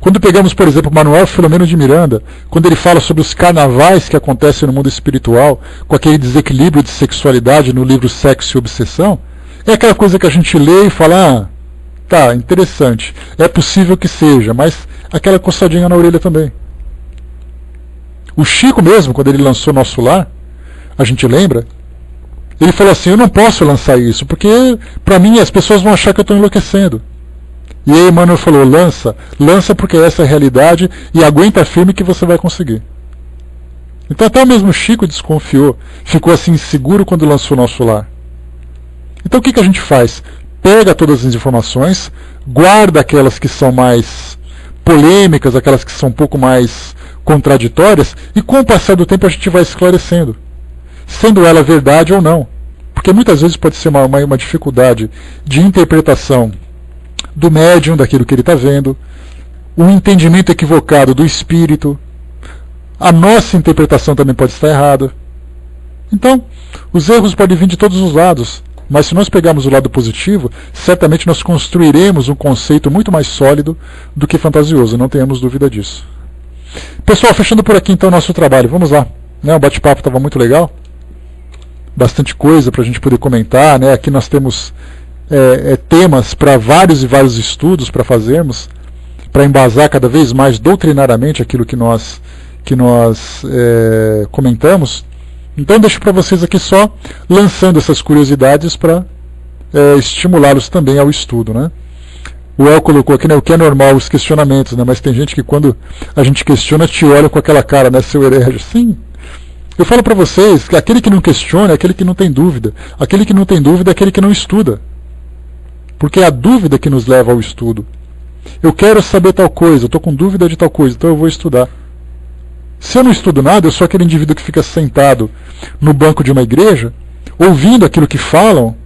Quando pegamos, por exemplo, Manuel Filomeno de Miranda, quando ele fala sobre os carnavais que acontecem no mundo espiritual, com aquele desequilíbrio de sexualidade no livro Sexo e Obsessão, é aquela coisa que a gente lê e fala, tá, interessante, é possível que seja, mas aquela coçadinha na orelha também. O Chico mesmo, quando ele lançou Nosso Lar, a gente lembra, ele falou assim, eu não posso lançar isso, porque para mim as pessoas vão achar que eu estou enlouquecendo. E aí Emmanuel falou, lança porque essa é a realidade e aguenta firme que você vai conseguir. Então até o mesmo Chico desconfiou, ficou assim inseguro quando lançou Nosso Lar. Então o que a gente faz? Pega todas as informações, guarda aquelas que são mais polêmicas, aquelas que são um pouco mais contraditórias, e com o passar do tempo a gente vai esclarecendo, sendo ela verdade ou não. Porque muitas vezes pode ser uma dificuldade de interpretação do médium, daquilo que ele está vendo, um entendimento equivocado do espírito, a nossa interpretação também pode estar errada. Então, os erros podem vir de todos os lados, mas se nós pegarmos o lado positivo, certamente nós construiremos um conceito muito mais sólido do que fantasioso, não tenhamos dúvida disso. Pessoal, fechando por aqui então o nosso trabalho, vamos lá. O bate-papo estava muito legal, bastante coisa para a gente poder comentar, né? Aqui nós temos temas para vários e vários estudos para fazermos, para embasar cada vez mais doutrinariamente aquilo que nós comentamos. Então deixo para vocês aqui só lançando essas curiosidades para estimulá-los também ao estudo, né? O El colocou aqui, né, o que é normal, os questionamentos, né? Mas tem gente que quando a gente questiona te olha com aquela cara, né, seu herege. Sim. Eu falo para vocês que aquele que não questiona é aquele que não tem dúvida. Aquele que não tem dúvida é aquele que não estuda. Porque é a dúvida que nos leva ao estudo. Eu quero saber tal coisa, eu estou com dúvida de tal coisa, então eu vou estudar. Se eu não estudo nada, eu sou aquele indivíduo que fica sentado no banco de uma igreja, ouvindo aquilo que falam,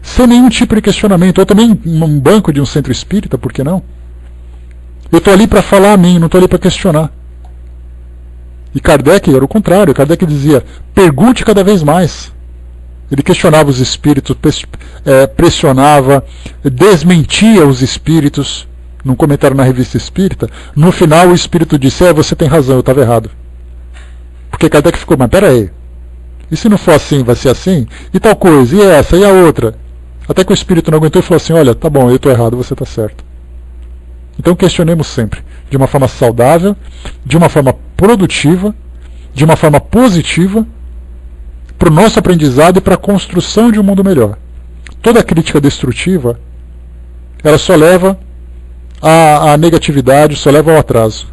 sem nenhum tipo de questionamento. Ou também num banco de um centro espírita, por que não? Eu estou ali para falar a mim, não estou ali para questionar. E Kardec era o contrário. Kardec dizia, pergunte cada vez mais. Ele questionava os espíritos, pressionava, desmentia os espíritos. Num comentário na Revista Espírita, no final o espírito disse, você tem razão, eu estava errado. Porque Kardec ficou, mas peraí, e se não for assim, vai ser assim? E tal coisa, e essa, e a outra? Até que o espírito não aguentou e falou assim, olha, tá bom, eu estou errado, você está certo. Então questionemos sempre, de uma forma saudável, de uma forma produtiva, de uma forma positiva, para o nosso aprendizado e para a construção de um mundo melhor. Toda crítica destrutiva, ela só leva à negatividade, só leva ao atraso.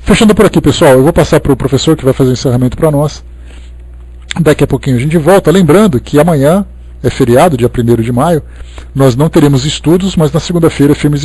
Fechando por aqui, pessoal, eu vou passar para o professor que vai fazer o encerramento para nós. Daqui a pouquinho a gente volta, lembrando que amanhã é feriado, dia 1º de maio, nós não teremos estudos, mas na segunda-feira, firmes e